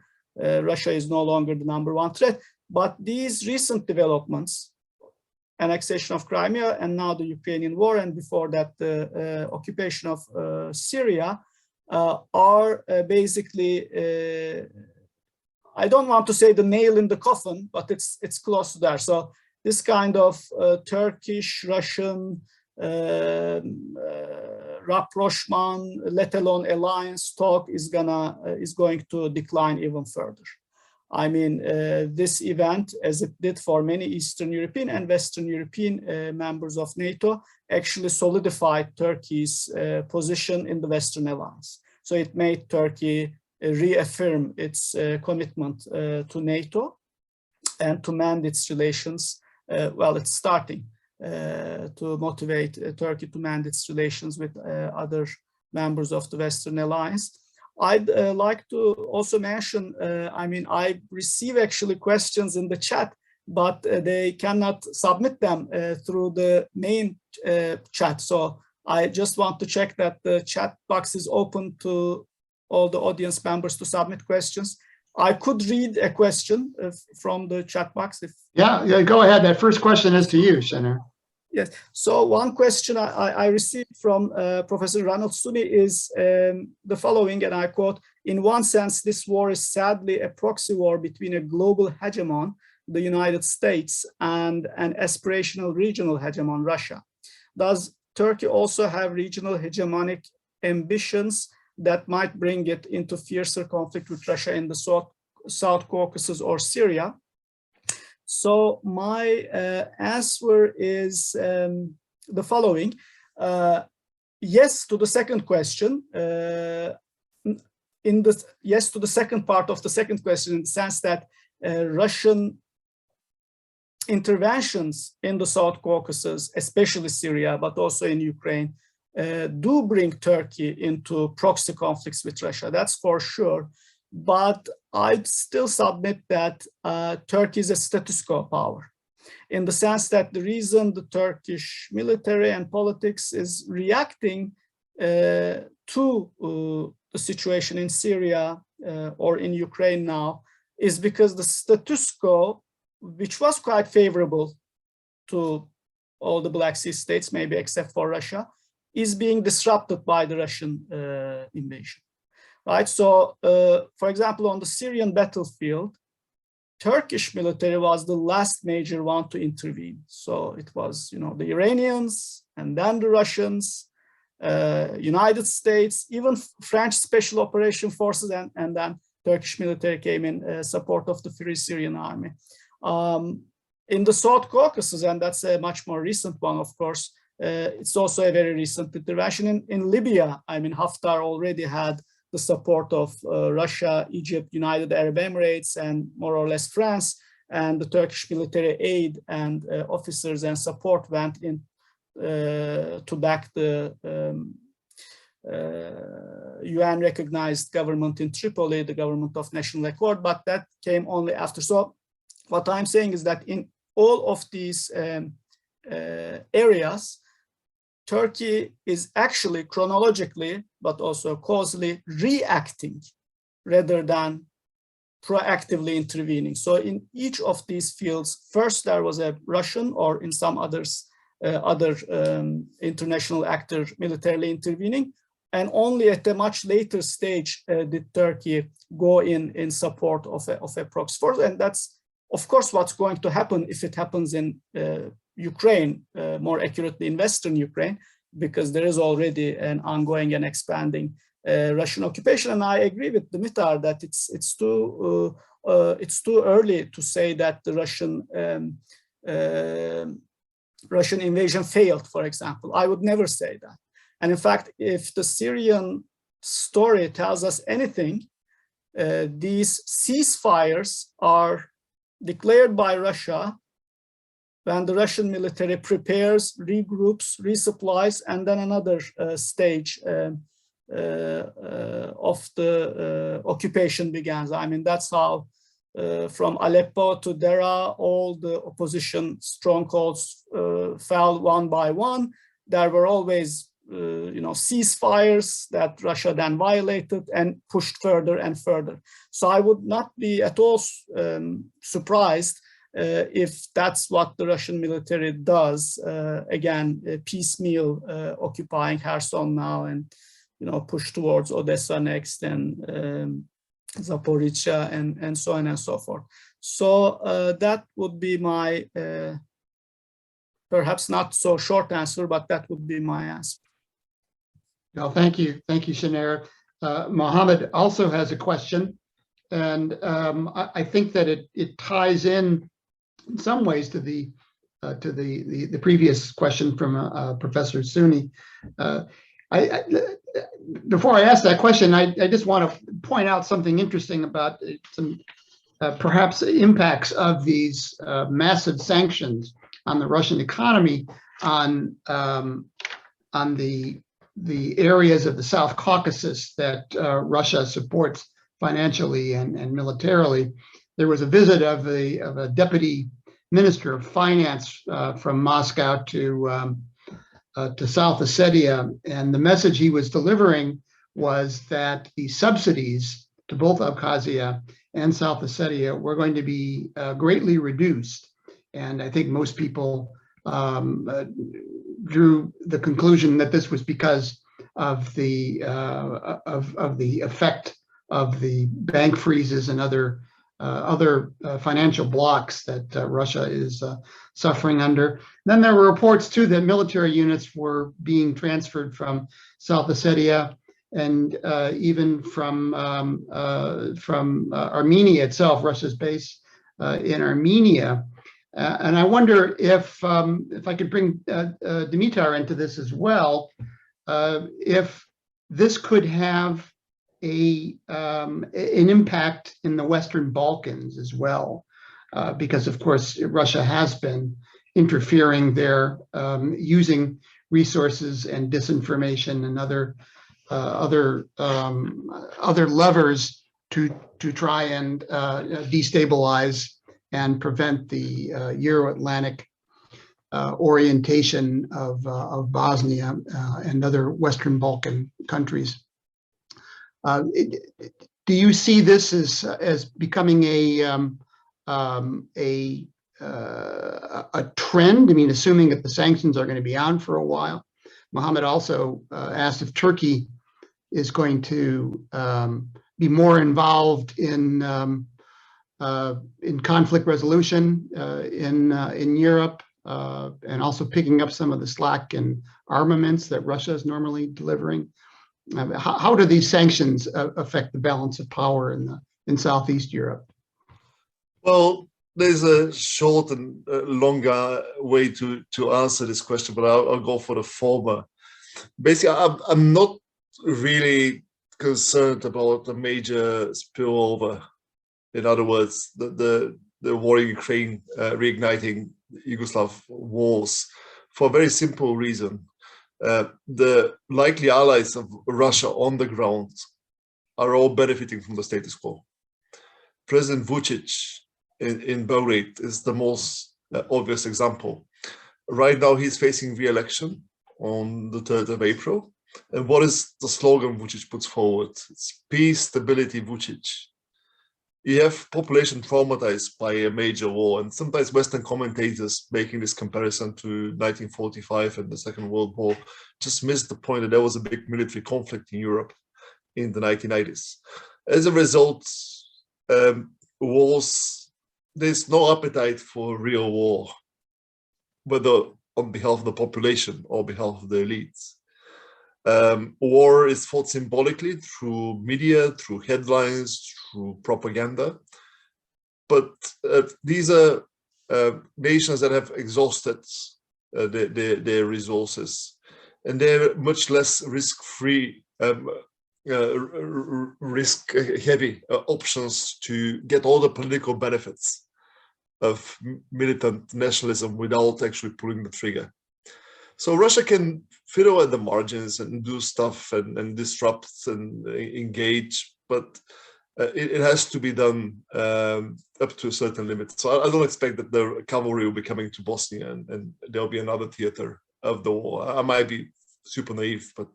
Russia is no longer the #1 threat, but these recent developments, annexation of Crimea and now the Ukrainian war, and before that the occupation of Syria, are basically, I don't want to say the nail in the coffin, but it's close to there. So this kind of Turkish, Russian, rapprochement, let alone alliance talk is going to decline even further. I mean, this event, as it did for many Eastern European and Western European members of NATO, actually solidified Turkey's position in the Western alliance. So it made Turkey reaffirm its commitment to NATO and to mend its relations. Well, it's starting to motivate Turkey to mend its relations with other members of the Western alliance. I'd like to also mention, I receive actually questions in the chat, but they cannot submit them through the main chat. So I just want to check that the chat box is open to all the audience members to submit questions. I could read a question from the chat box. Yeah, go ahead. That first question is to you, Şener. Yes. So one question I received from Professor Ronald Suni is the following, and I quote, "In one sense, this war is sadly a proxy war between a global hegemon, the United States, and an aspirational regional hegemon, Russia. Does Turkey also have regional hegemonic ambitions that might bring it into fiercer conflict with Russia in the South Caucasus or Syria?" So my answer is the following. Yes to the second question. Yes to the second part of the second question, in the sense that Russian interventions in the South Caucasus, especially Syria, but also in Ukraine, do bring Turkey into proxy conflicts with Russia. That's for sure. But I'd still submit that Turkey is a status quo power, in the sense that the reason the Turkish military and politics is reacting to the situation in Syria or in Ukraine now is because the status quo, which was quite favorable to all the Black Sea states, maybe except for Russia, is being disrupted by the Russian invasion, right? So, for example, on the Syrian battlefield, Turkish military was the last major one to intervene. So it was, the Iranians, and then the Russians, United States, even French special operation forces, and then Turkish military came in support of the Free Syrian Army. In the South Caucasus, and that's a much more recent one, of course, it's also a very recent intervention. In Libya, I mean, Haftar already had the support of Russia, Egypt, United Arab Emirates, and more or less France, and the Turkish military aid and officers and support went in to back the UN-recognized government in Tripoli, the government of national accord, but that came only after. So what I'm saying is that in all of these areas, Turkey is actually chronologically, but also causally reacting rather than proactively intervening. So in each of these fields, first there was a Russian, or in some others, other international actor militarily intervening, and only at a much later stage did Turkey go in support of a proxy force. And that's, of course, what's going to happen if it happens in Ukraine, more accurately in Western Ukraine, because there is already an ongoing and expanding Russian occupation. And I agree with Dimitar that it's too early to say that the Russian invasion failed, for example. I would never say that. And in fact, if the Syrian story tells us anything, these ceasefires are declared by Russia when the Russian military prepares, regroups, resupplies, and then another stage of the occupation begins. I mean, that's how from Aleppo to Deraa, all the opposition strongholds fell one by one. There were always ceasefires that Russia then violated and pushed further and further. So I would not be at all surprised if that's what the Russian military does, again, piecemeal, occupying Kherson now and, push towards Odessa next and Zaporizhzhia and so on and so forth. So that would be my, perhaps not so short answer, but that would be my answer. No, thank you. Thank you, Şener. Mohammed also has a question, and I think that it ties in some ways to the previous question from Professor Sunni. Before I ask that question, I just want to point out something interesting about some perhaps impacts of these massive sanctions on the Russian economy, on the areas of the South Caucasus that Russia supports financially and militarily. There was a visit of a deputy minister of finance from Moscow to South Ossetia, and the message he was delivering was that the subsidies to both Abkhazia and South Ossetia were going to be greatly reduced. And I think most people drew the conclusion that this was because of the effect of the bank freezes and other financial blocks that Russia is suffering under. Then there were reports too that military units were being transferred from South Ossetia and even from Armenia itself, Russia's base in Armenia. And I wonder if I could bring Dimitar into this as well, if this could have an impact in the Western Balkans as well, because of course Russia has been interfering there, using resources and disinformation and other levers to try and destabilize and prevent the Euro-Atlantic orientation of Bosnia and other Western Balkan countries. Do you see this as becoming a trend? I mean, assuming that the sanctions are going to be on for a while, Mohammed also asked if Turkey is going to be more involved in conflict resolution in Europe, and also picking up some of the slack in armaments that Russia is normally delivering. How do these sanctions affect the balance of power in Southeast Europe? Well, there's a short and longer way to answer this question, but I'll go for the former. Basically, I'm not really concerned about a major spillover. In other words, the war in Ukraine reigniting Yugoslav wars, for a very simple reason. The likely allies of Russia on the ground are all benefiting from the status quo. President Vučić in Belgrade is the most obvious example. Right now, he's facing re-election on the 3rd of April. And what is the slogan Vučić puts forward? It's peace, stability, Vučić. You have population traumatized by a major war, and sometimes Western commentators making this comparison to 1945 and the Second World War just missed the point that there was a big military conflict in Europe in the 1990s. As a result, there's no appetite for real war, whether on behalf of the population or behalf of the elites. War is fought symbolically through media, through headlines, through propaganda. But these are nations that have exhausted their resources, and they're much less risk-free, risk-heavy options to get all the political benefits of militant nationalism without actually pulling the trigger. So Russia can fiddle at the margins and do stuff and disrupt and engage, but it has to be done up to a certain limit. So I don't expect that the cavalry will be coming to Bosnia and there'll be another theater of the war. I might be super naive, but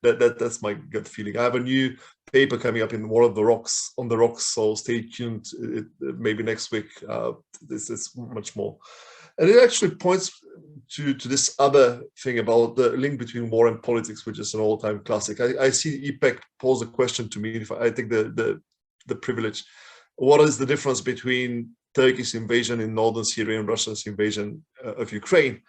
that's my gut feeling. I have a new paper coming up in War of the Rocks, on the Rocks, so stay tuned. Maybe next week. This is much more. And it actually points to this other thing about the link between war and politics, which is an all-time classic. I see IPEC pose a question to me, if I take the privilege. What is the difference between Turkish invasion in northern Syria and Russia's invasion of Ukraine?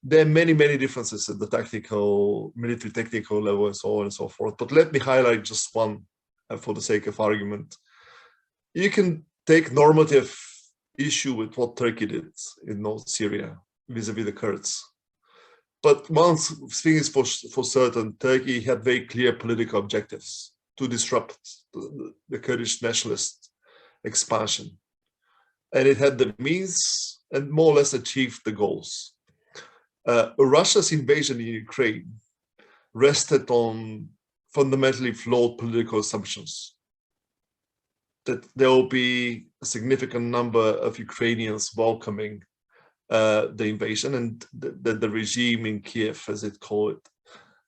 There are many, many differences at the tactical, military technical level and so on and so forth. But let me highlight just one for the sake of argument. You can take normative issue with what Turkey did in North Syria vis-a-vis the Kurds. But one thing is for certain, Turkey had very clear political objectives to disrupt the Kurdish nationalist expansion. And it had the means and more or less achieved the goals. Russia's invasion in Ukraine rested on fundamentally flawed political assumptions. That there will be a significant number of Ukrainians welcoming the invasion, and the regime in Kiev, as it called it,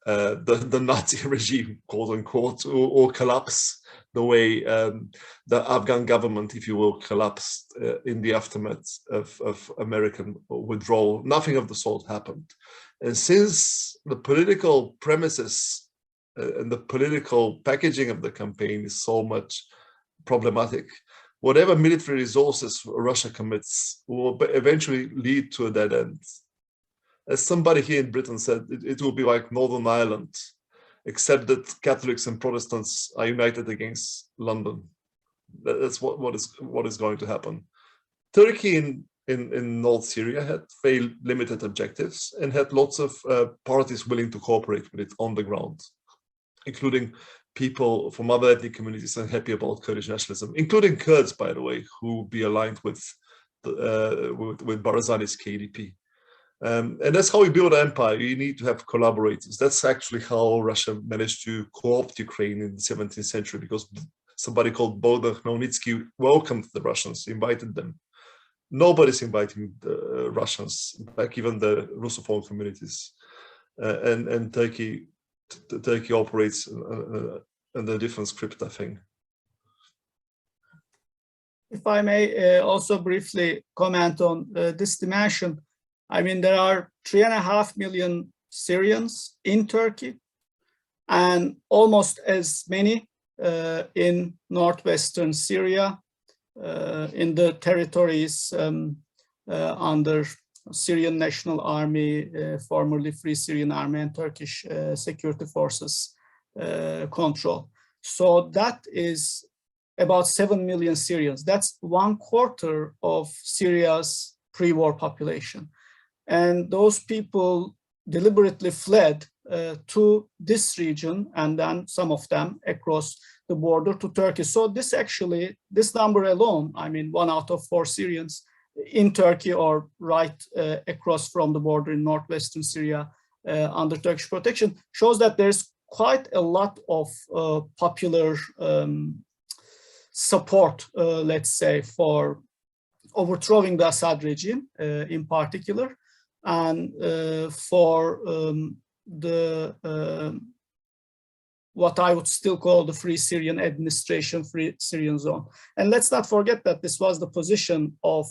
the Nazi regime, quote unquote, or collapse the way the Afghan government, if you will, collapsed in the aftermath of American withdrawal. Nothing of the sort happened. And since the political premises and the political packaging of the campaign is so much problematic, whatever military resources Russia commits will eventually lead to a dead end. As somebody here in Britain said, it will be like Northern Ireland, except that Catholics and Protestants are united against London. That's what is going to happen. Turkey in North Syria had very limited objectives and had lots of parties willing to cooperate with it on the ground, including people from other ethnic communities unhappy about Kurdish nationalism, including Kurds, by the way, who will be aligned with Barzani's KDP. And that's how you build an empire. You need to have collaborators. That's actually how Russia managed to co-opt Ukraine in the 17th century, because somebody called Bogdan Khmelnytsky welcomed the Russians, invited them. Nobody's inviting the Russians, like even the Russophone communities. And Turkey operates under a different script, I think. If I may also briefly comment on this dimension, I mean, there are 3.5 million Syrians in Turkey, and almost as many in northwestern Syria, in the territories under Syrian National Army, formerly Free Syrian Army, and Turkish security forces control. So that is about 7 million Syrians. That's 1/4 of Syria's pre-war population. And those people deliberately fled to this region, and then some of them across the border to Turkey. So this number alone, I mean, 1 out of 4 Syrians in Turkey or right across from the border in northwestern Syria under Turkish protection, shows that there's quite a lot of popular support, let's say, for overthrowing the Assad regime in particular, and for what I would still call the Free Syrian Administration, Free Syrian Zone. And let's not forget that this was the position of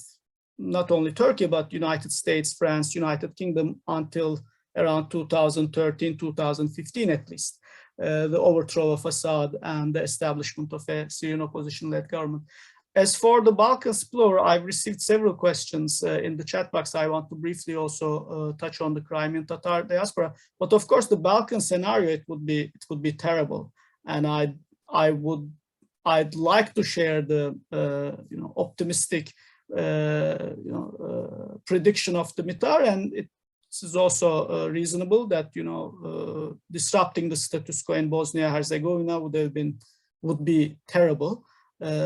not only Turkey, but United States, France, United Kingdom until around 2013, 2015 at least, the overthrow of Assad and the establishment of a Syrian opposition-led government. As for the Balkan spillover, I've received several questions in the chat box. I want to briefly also touch on the Crimean Tatar diaspora. But of course, the Balkan scenario, it would be terrible. And I'd like to share the optimistic prediction of Dimitar, and it is also reasonable that disrupting the status quo in Bosnia-Herzegovina would be terrible.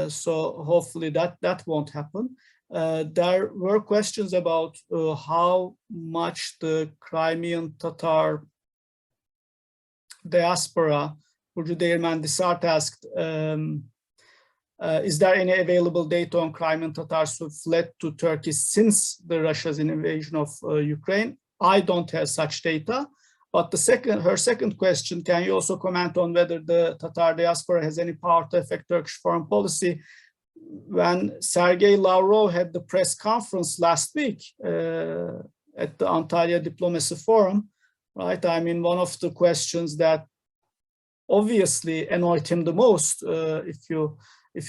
So hopefully that won't happen. There were questions about how much the Crimean Tatar diaspora, Burcu Değirmen Disart asked, is there any available data on Crimean Tatars who fled to Turkey since Russia's invasion of Ukraine? I don't have such data. But her second question, can you also comment on whether the Tatar diaspora has any power to affect Turkish foreign policy? When Sergei Lavrov had the press conference last week at the Antalya Diplomacy Forum, right? I mean, one of the questions that obviously annoyed him the most, if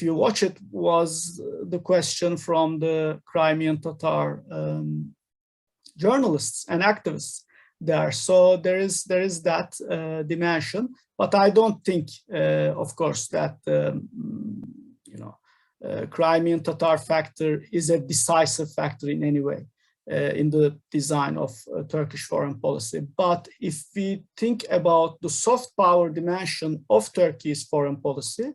you watch it, was the question from the Crimean Tatar journalists and activists there. So there is that dimension, but I don't think, of course, that Crimean Tatar factor is a decisive factor in any way in the design of Turkish foreign policy. But if we think about the soft power dimension of Turkey's foreign policy,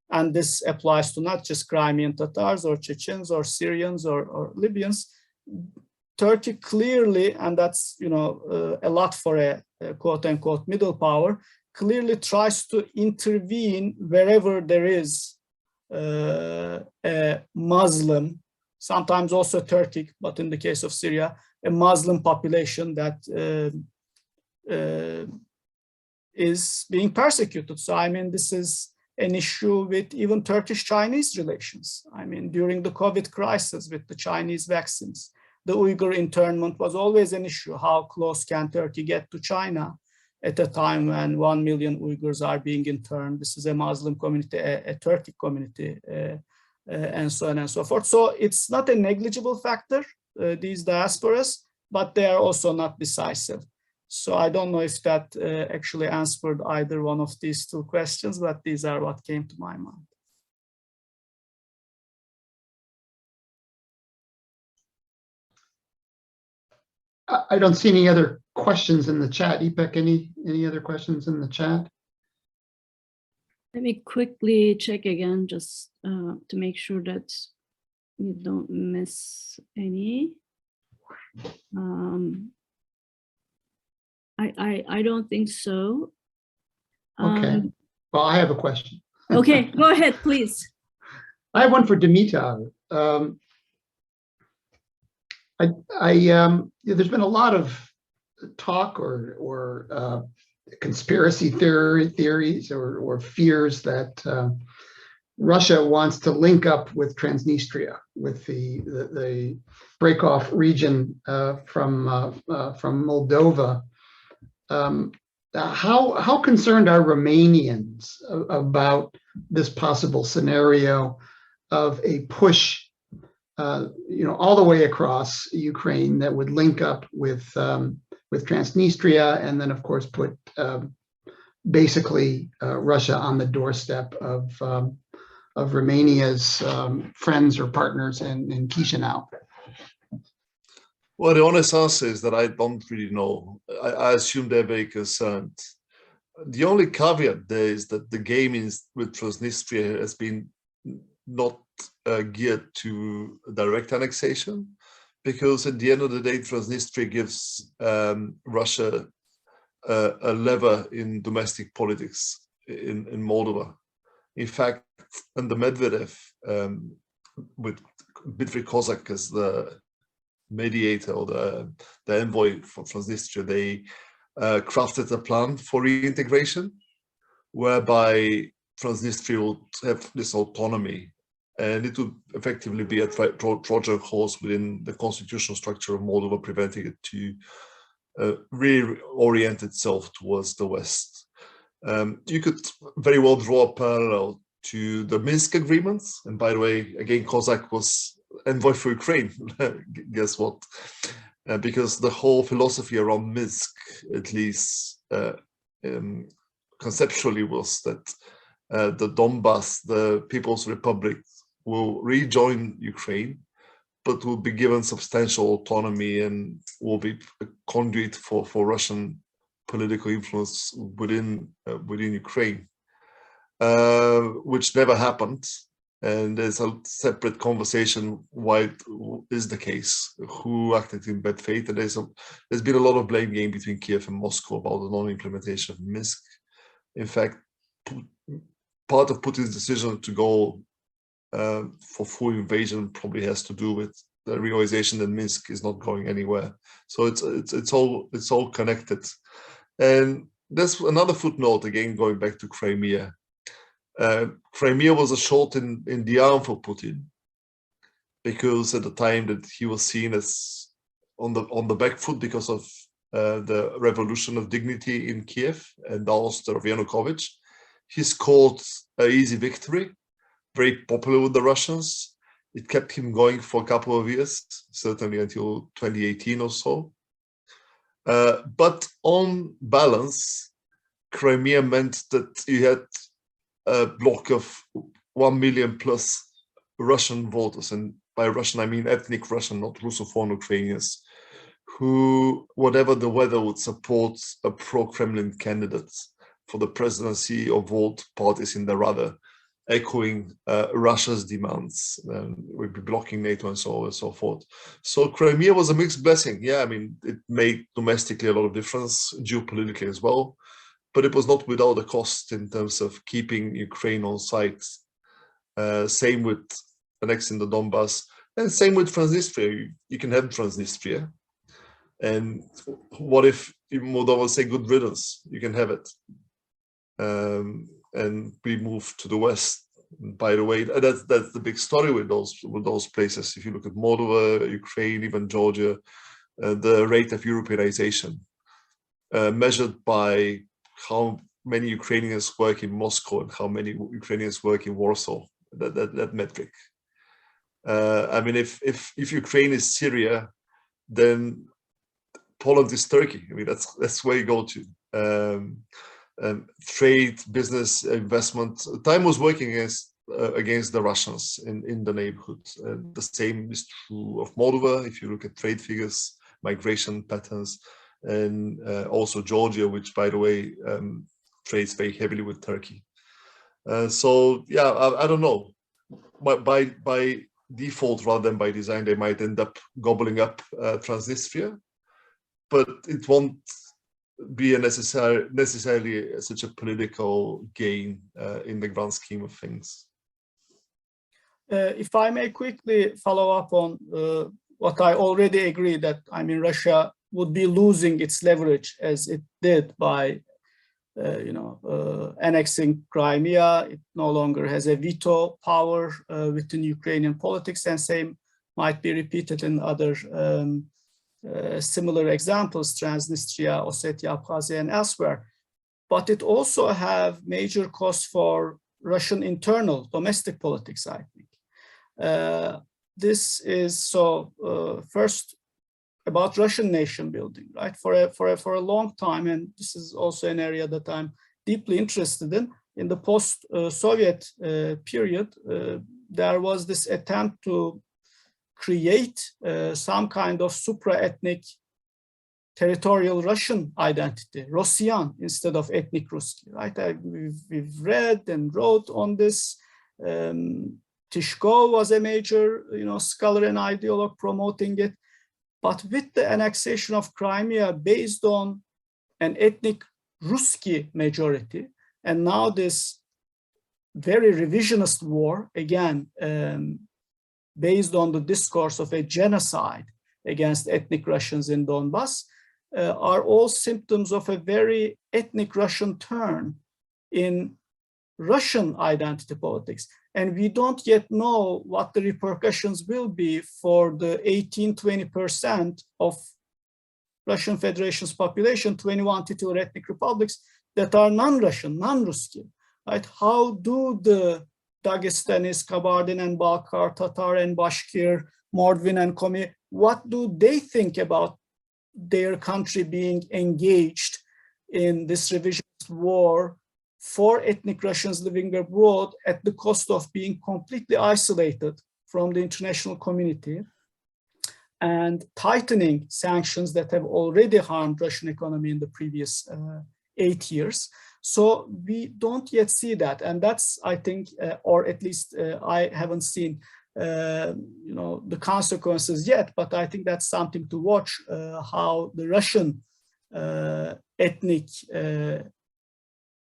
and this applies to not just Crimean Tatars or Chechens or Syrians or Libyans, Turkey clearly, and that's a lot for a quote-unquote middle power, clearly tries to intervene wherever there is a Muslim, sometimes also Turkic, but in the case of Syria, a Muslim population that is being persecuted. So I mean, this is an issue with even Turkish-Chinese relations. I mean, during the COVID crisis with the Chinese vaccines, the Uyghur internment was always an issue. How close can Turkey get to China at a time when 1 million Uyghurs are being interned? This is a Muslim community, a Turkic community, and so on and so forth. So it's not a negligible factor, these diasporas, but they are also not decisive. So I don't know if that actually answered either one of these two questions, but these are what came to my mind. I don't see any other questions in the chat. Ipek, any other questions in the chat? Let me quickly check again, just to make sure that you don't miss any. I don't think so. Okay. Well, I have a question. Okay, go ahead, please. I have one for Dimitar. There's been a lot of talk or conspiracy theories or fears that Russia wants to link up with Transnistria, with the break-off region from Moldova, how concerned are Romanians about this possible scenario of a push, all the way across Ukraine that would link up with Transnistria, and then of course put basically Russia on the doorstep of Romania's friends or partners in Chisinau? Well, the honest answer is that I don't really know. I assume they're very concerned. The only caveat there is that the game with Transnistria has been not geared to direct annexation, because at the end of the day, Transnistria gives Russia a lever in domestic politics in Moldova. In fact, under Medvedev, with Dmitry Kozak as the mediator or the envoy for Transnistria, they crafted a plan for reintegration, whereby Transnistria would have this autonomy, and it would effectively be a Trojan horse within the constitutional structure of Moldova, preventing it to reorient itself towards the West. You could very well draw a parallel to the Minsk agreements. And by the way, again, Kozak was envoy for Ukraine. Guess what? Because the whole philosophy around Minsk, at least conceptually, was that the Donbass, the People's Republic, will rejoin Ukraine, but will be given substantial autonomy and will be a conduit for Russian political influence within Ukraine, which never happened. And there's a separate conversation why it is the case, who acted in bad faith, and there's been a lot of blame game between Kiev and Moscow about the non-implementation of Minsk. In fact, part of Putin's decision to go for full invasion probably has to do with the realization that Minsk is not going anywhere. So it's all connected. And there's another footnote, again going back to Crimea. Crimea was a shot in the arm for Putin, because at the time that he was seen as on the back foot because of the revolution of dignity in Kiev and the ouster of Yanukovych, he scored an easy victory, very popular with the Russians. It kept him going for a couple of years, certainly until 2018 or so. But on balance, Crimea meant that you had a block of 1 million plus Russian voters, and by Russian I mean ethnic Russian, not Russophone Ukrainians, who, whatever the weather, would support a pro-Kremlin candidate for the presidency or vote parties in the rather, echoing Russia's demands, would be blocking NATO and so on and so forth. So Crimea was a mixed blessing. Yeah, I mean, it made domestically a lot of difference, geopolitically as well, but it was not without a cost in terms of keeping Ukraine on site. Same with annexing the Donbass, and same with Transnistria. You can have Transnistria, and what if Moldova say good riddance? You can have it. And we move to the west. By the way, that's the big story with those places. If you look at Moldova, Ukraine, even Georgia, the rate of Europeanization, measured by how many Ukrainians work in Moscow and how many Ukrainians work in Warsaw, that metric. I mean, if Ukraine is Syria, then Poland is Turkey. I mean, that's where you go to. Trade, business, investment. Time was working against the Russians in the neighborhood. The same is true of Moldova. If you look at trade figures, migration patterns, and also Georgia, which, by the way, trades very heavily with Turkey. So yeah, I don't know. By default, rather than by design, they might end up gobbling up Transnistria, but it won't be necessarily such a political gain in the grand scheme of things. If I may quickly follow up on what I already agree, that I mean, Russia would be losing its leverage as it did by annexing Crimea. It no longer has a veto power within Ukrainian politics, and same might be repeated in other similar examples, Transnistria, Ossetia, Abkhazia, and elsewhere. But it also have major costs for Russian internal domestic politics, I think. This is so first about Russian nation building, right? For a long time, and this is also an area that I'm deeply interested in the post-Soviet period, there was this attempt to create some kind of supra-ethnic territorial Russian identity, Rossian instead of ethnic Ruski, right? We've read and wrote on this. Tishko was a major, scholar and ideologue promoting it. But with the annexation of Crimea based on an ethnic Ruski majority, and now this very revisionist war, again, based on the discourse of a genocide against ethnic Russians in Donbass, are all symptoms of a very ethnic Russian turn in Russian identity politics. And we don't yet know what the repercussions will be for the 18–20% of Russian Federation's population, 21 titular ethnic republics that are non-Russian, non-Ruski, right? How do the Dagestanis, Kabardin and Balkar, Tatar and Bashkir, Mordvin and Komi, what do they think about their country being engaged in this revisionist war for ethnic Russians living abroad at the cost of being completely isolated from the international community and tightening sanctions that have already harmed Russian economy in the previous 8 years. So we don't yet see that, and that's, I think, or at least I haven't seen, the consequences yet. But I think that's something to watch, how the Russian ethnic,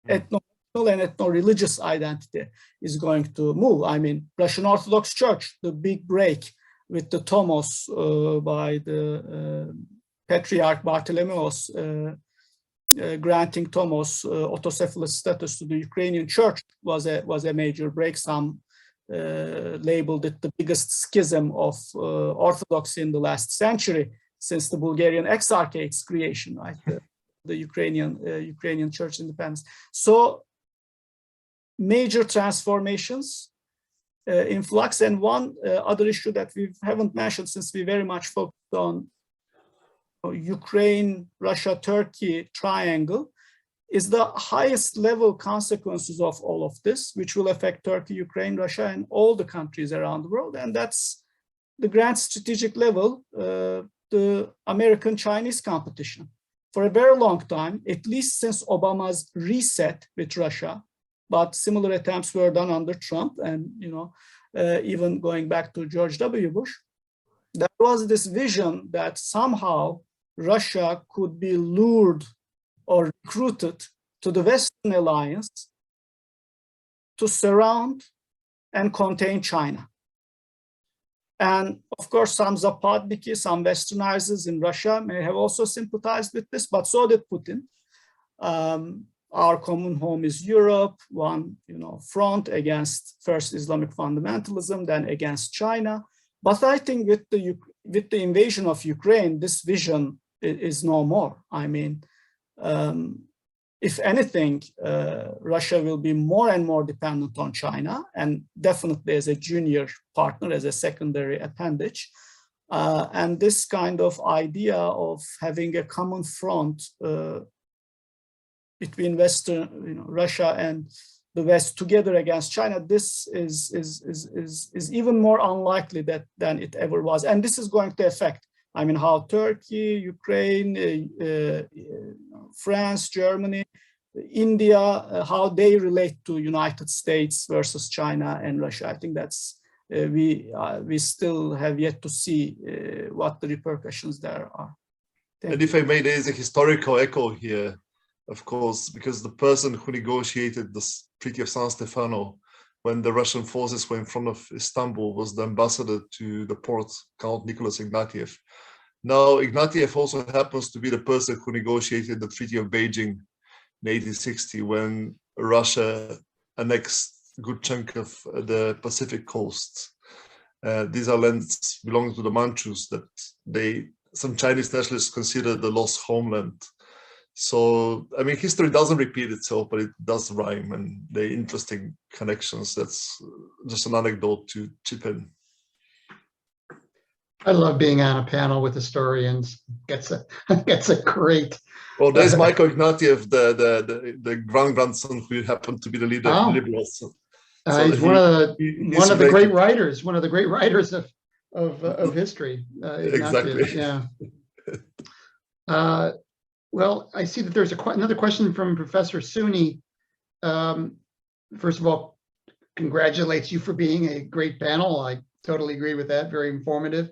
ethno and ethno-religious identity is going to move. I mean, Russian Orthodox Church, the big break with the Tomos by the Patriarch Bartholomeus granting Tomos autocephalous status to the Ukrainian church was a major break. Some labeled it the biggest schism of Orthodoxy in the last century since the Bulgarian Exarchate's creation, right? The Ukrainian church independence. So major transformations in flux. And one other issue that we haven't mentioned, since we very much focused on Ukraine, Russia, Turkey triangle, is the highest level consequences of all of this, which will affect Turkey, Ukraine, Russia, and all the countries around the world. And that's the grand strategic level, the American-Chinese competition. For a very long time, at least since Obama's reset with Russia, but similar attempts were done under Trump and, even going back to George W. Bush, there was this vision that somehow Russia could be lured or recruited to the Western alliance to surround and contain China. And of course, some Zapadniki, some Westernizers in Russia may have also sympathized with this, but so did Putin. Our common home is Europe, one front against first Islamic fundamentalism, then against China. But I think with the invasion of Ukraine, this vision is no more. I mean, if anything, Russia will be more and more dependent on China, and definitely as a junior partner, as a secondary appendage. And this kind of idea of having a common front between Western, Russia and the West together against China, this is even more unlikely than it ever was. And this is going to affect, I mean, how Turkey, Ukraine, France, Germany, India, how they relate to United States versus China and Russia. I think that's, we still have yet to see what the repercussions there are. And if I may, there is a historical echo here, of course, because the person who negotiated this Treaty of San Stefano when the Russian forces were in front of Istanbul was the ambassador to the port, Count Nicholas Ignatieff. Now, Ignatieff also happens to be the person who negotiated the Treaty of Beijing in 1860 when Russia annexed a good chunk of the Pacific coast. These are lands belonging to the Manchus that they some Chinese nationalists consider the lost homeland. So, I mean, history doesn't repeat itself, but it does rhyme, and they're interesting connections. That's just an anecdote to chip in. I love being on a panel with historians. Gets a great. Well, there's Michael Ignatieff, the grandson who happened to be the leader of the Liberals. He's one of the great writers. One of the great writers of history. Exactly. Yeah. Well, I see that there's another question from Professor Suni. First of all, congratulates you for being a great panel. I totally agree with that. Very informative.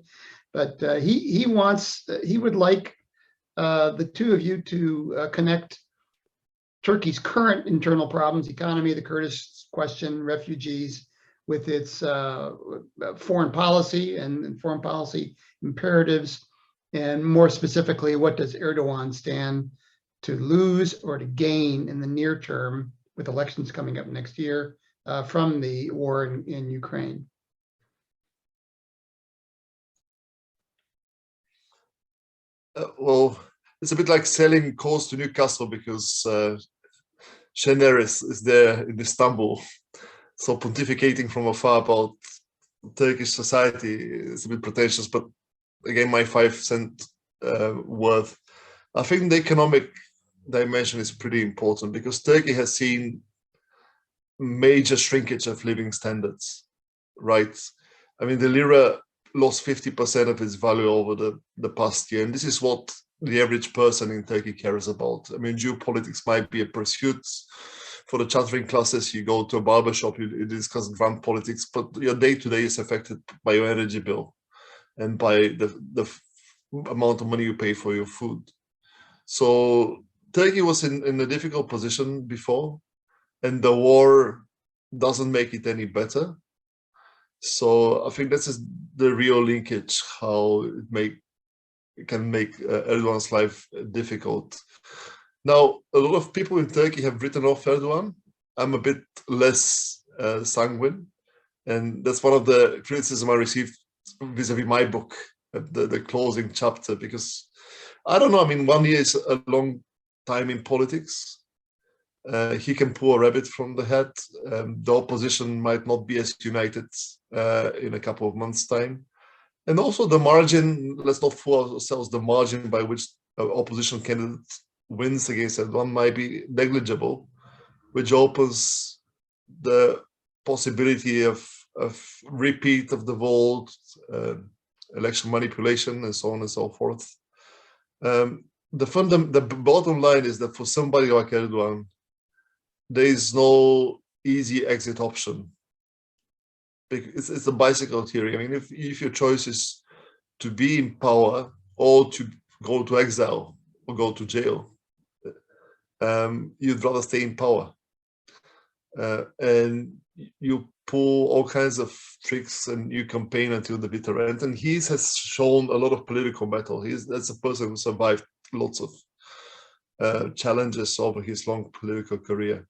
But he would like the two of you to connect Turkey's current internal problems, economy, the Kurdish question, refugees, with its foreign policy and foreign policy imperatives. And more specifically, what does Erdogan stand to lose or to gain in the near term, with elections coming up next year, from the war in Ukraine? Well, it's a bit like selling coals to Newcastle, because Şener is there in Istanbul. So pontificating from afar about Turkish society is a bit pretentious, but again, my 5 cent worth. I think the economic dimension is pretty important, because Turkey has seen major shrinkage of living standards, right? I mean, the lira lost 50% of its value over the past year, and this is what the average person in Turkey cares about. I mean, geopolitics might be a pursuit for the chattering classes. You go to a barber shop, you discuss grand politics, but your day-to-day is affected by your energy bill and by the amount of money you pay for your food. So Turkey was in a difficult position before, and the war doesn't make it any better. So I think this is the real linkage, how it can make Erdogan's life difficult. Now, a lot of people in Turkey have written off Erdogan. I'm a bit less sanguine, and that's one of the criticism I received vis-a-vis my book, the closing chapter, because I don't know, I mean, 1 year is a long time in politics. He can pull a rabbit from the hat. The opposition might not be as united in a couple of months' time. And also the margin, let's not fool ourselves, the margin by which opposition candidate wins against Erdogan might be negligible, which opens the possibility of repeat of the vote, election manipulation, and so on and so forth. The bottom line is that for somebody like Erdogan, there is no easy exit option. It's a bicycle theory. I mean, if your choice is to be in power or to go to exile or go to jail, you'd rather stay in power. And you pull all kinds of tricks and you campaign until the bitter end. And he has shown a lot of political mettle. That's a person who survived lots of challenges over his long political career.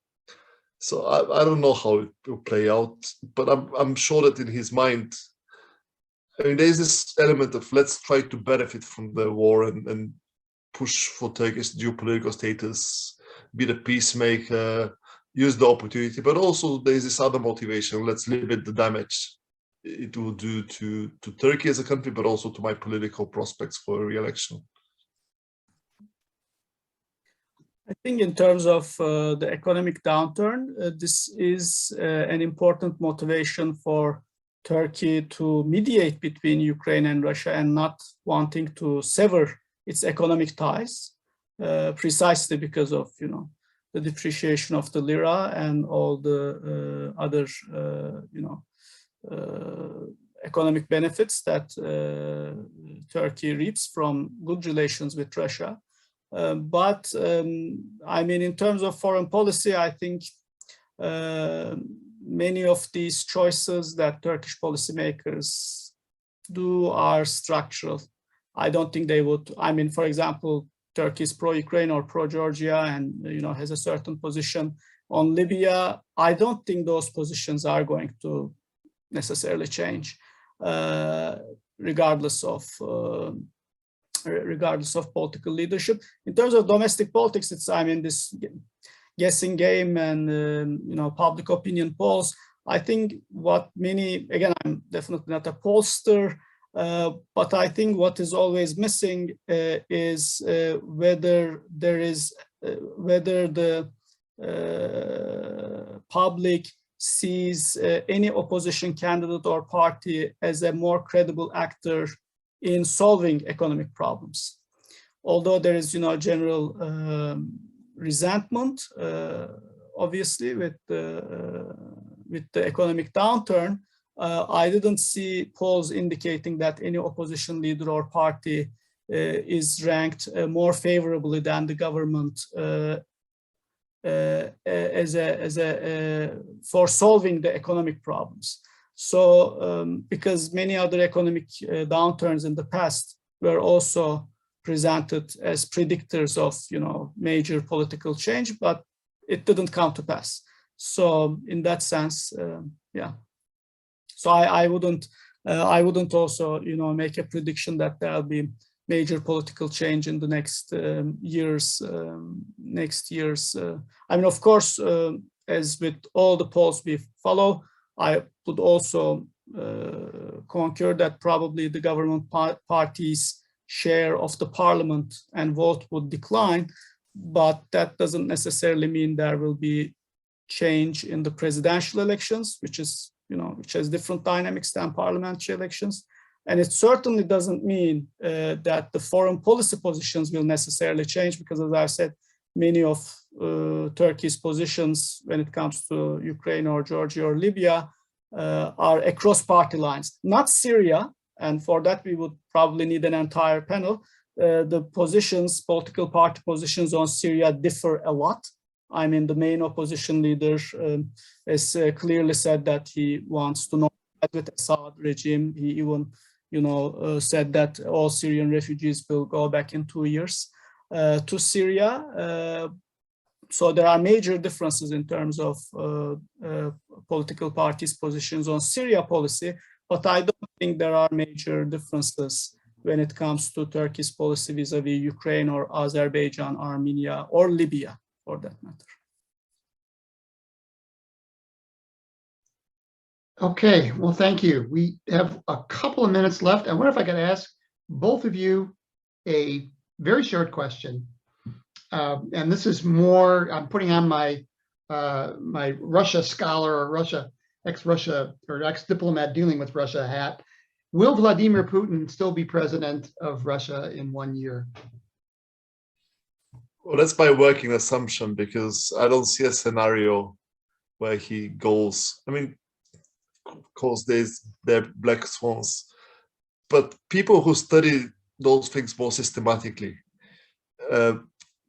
So I don't know how it will play out, but I'm sure that in his mind, I mean, there's this element of let's try to benefit from the war and push for Turkish geopolitical status, be the peacemaker, use the opportunity, but also there's this other motivation. Let's limit the damage it will do to Turkey as a country, but also to my political prospects for a re-election. I think in terms of the economic downturn, this is an important motivation for Turkey to mediate between Ukraine and Russia and not wanting to sever its economic ties, precisely because of, you know, the depreciation of the lira and all the other, economic benefits that Turkey reaps from good relations with Russia. But I mean, in terms of foreign policy, I think many of these choices that Turkish policymakers do are structural. I don't think they would, I mean, for example, Turkey is pro-Ukraine or pro-Georgia and, you know, has a certain position on Libya. I don't think those positions are going to necessarily change, regardless of regardless of political leadership. In terms of domestic politics, it's, I mean, this guessing game and, you know, public opinion polls. I think what many, again, I'm definitely not a pollster, but I think what is always missing is whether there is, whether the public sees any opposition candidate or party as a more credible actor in solving economic problems. Although there is, you know, general resentment, obviously, with the economic downturn, I didn't see polls indicating that any opposition leader or party is ranked more favorably than the government for solving the economic problems. So, because many other economic downturns in the past were also presented as predictors of, you know, major political change, but it didn't come to pass. So, in that sense, yeah. So I wouldn't also, you know, make a prediction that there'll be major political change in the next years. I mean, of course, as with all the polls we follow, I would also concur that probably the government party's share of the parliament and vote would decline, but that doesn't necessarily mean there will be change in the presidential elections, which is, you know, which has different dynamics than parliamentary elections. And it certainly doesn't mean that the foreign policy positions will necessarily change, because, as I said, many of Turkey's positions when it comes to Ukraine or Georgia or Libya are across party lines, not Syria. And for that, we would probably need an entire panel. The positions, political party positions on Syria differ a lot. I mean, the main opposition leader has clearly said that he wants to not with Assad regime. He even, you know, said that all Syrian refugees will go back in 2 years to Syria. So there are major differences in terms of political parties' positions on Syria policy, but I don't think there are major differences when it comes to Turkey's policy vis-a-vis Ukraine or Azerbaijan, Armenia, or Libya, for that matter. Okay, well, thank you. We have a couple of minutes left. I wonder if I could ask both of you a very short question. And this is more, I'm putting on my my Russia scholar or ex-Russia or ex-diplomat dealing with Russia hat. Will Vladimir Putin still be president of Russia in 1 year? Well, that's my working assumption, because I don't see a scenario where he goes. I mean, of course, there are black swans, but people who study those things more systematically,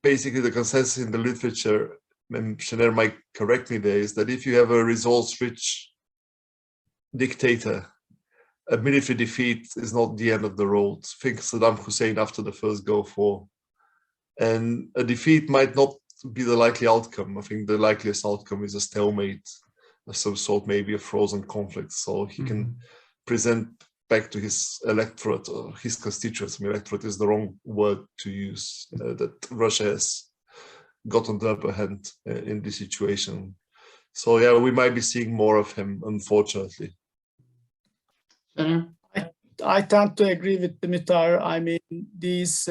basically the consensus in the literature, and Şener might correct me there, is that if you have a results-rich dictator, a military defeat is not the end of the road. Think Saddam Hussein after the first Gulf War. And a defeat might not be the likely outcome. I think the likeliest outcome is a stalemate of some sort, maybe a frozen conflict. So he can present back to his electorate, or his constituents. I mean, electorate is the wrong word to use, that Russia has gotten the upper hand in this situation. So yeah, we might be seeing more of him, unfortunately. I tend to agree with Dimitar. I mean, these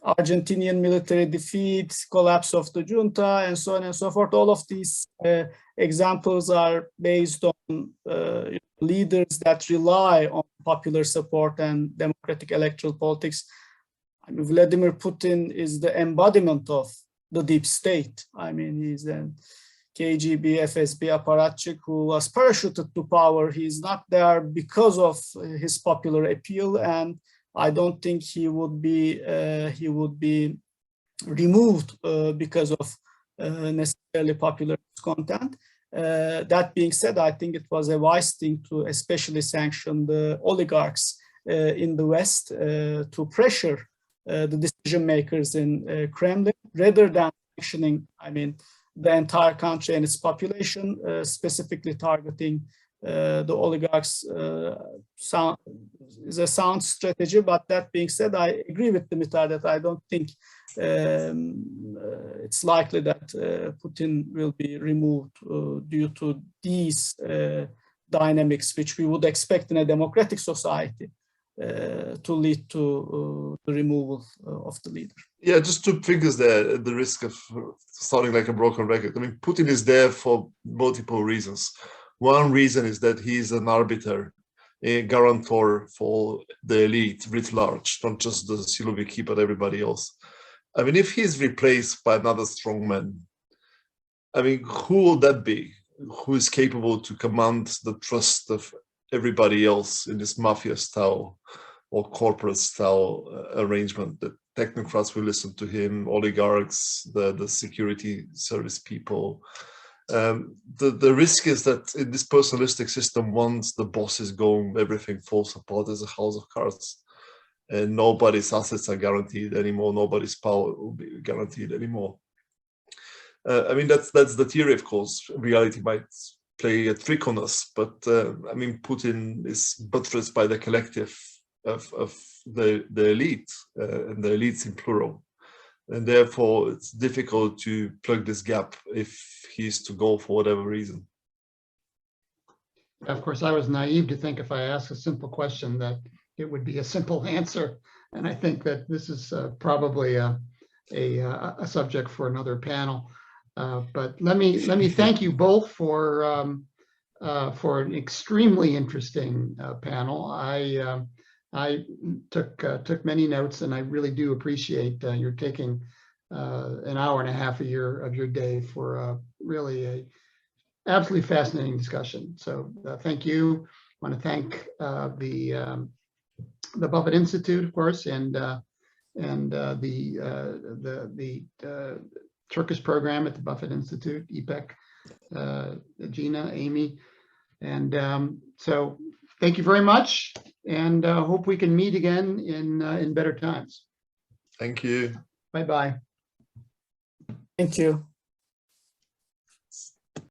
Argentinian military defeat, collapse of the junta, and so on and so forth, all of these examples are based on leaders that rely on popular support and democratic electoral politics. I mean, Vladimir Putin is the embodiment of the deep state. I mean, he's an KGB, FSB apparatchik who was parachuted to power. He's not there because of his popular appeal, and I don't think he would be removed because of necessarily popular content. That being said, I think it was a wise thing to especially sanction the oligarchs in the West to pressure the decision makers in Kremlin, rather than sanctioning, I mean, the entire country and its population, specifically targeting the oligarchs is a sound strategy. But that being said, I agree with Dimitar that I don't think it's likely that Putin will be removed due to these dynamics, which we would expect in a democratic society to lead to the removal of the leader. Yeah, just two figures there at the risk of sounding like a broken record. I mean, Putin is there for multiple reasons. One reason is that he's an arbiter, a guarantor for the elite writ large, not just the Siloviki, but everybody else. I mean, if he's replaced by another strongman, I mean, who will that be? Who is capable to command the trust of everybody else in this mafia style or corporate style arrangement? That technocrats will listen to him, oligarchs, the security service people. The risk is that in this personalistic system, once the boss is gone, everything falls apart as a house of cards, and nobody's assets are guaranteed anymore. Nobody's power will be guaranteed anymore. I mean, that's the theory, of course. Reality might play a trick on us, but I mean, Putin is buttressed by the collective of the elite, and the elites in plural. And therefore, it's difficult to plug this gap if he's to go for whatever reason. Of course, I was naive to think if I asked a simple question that it would be a simple answer. And I think that this is probably a subject for another panel. But let me thank you both for an extremely interesting panel. I took many notes, and I really do appreciate your taking an hour and a half of your day for really a absolutely fascinating discussion. So thank you. I want to thank the Buffett Institute, of course, and the Turkish program at the Buffett Institute, IPEC, Gina, Amy, and so thank you very much, and hope we can meet again in better times. Thank you. Bye-bye. Thank you.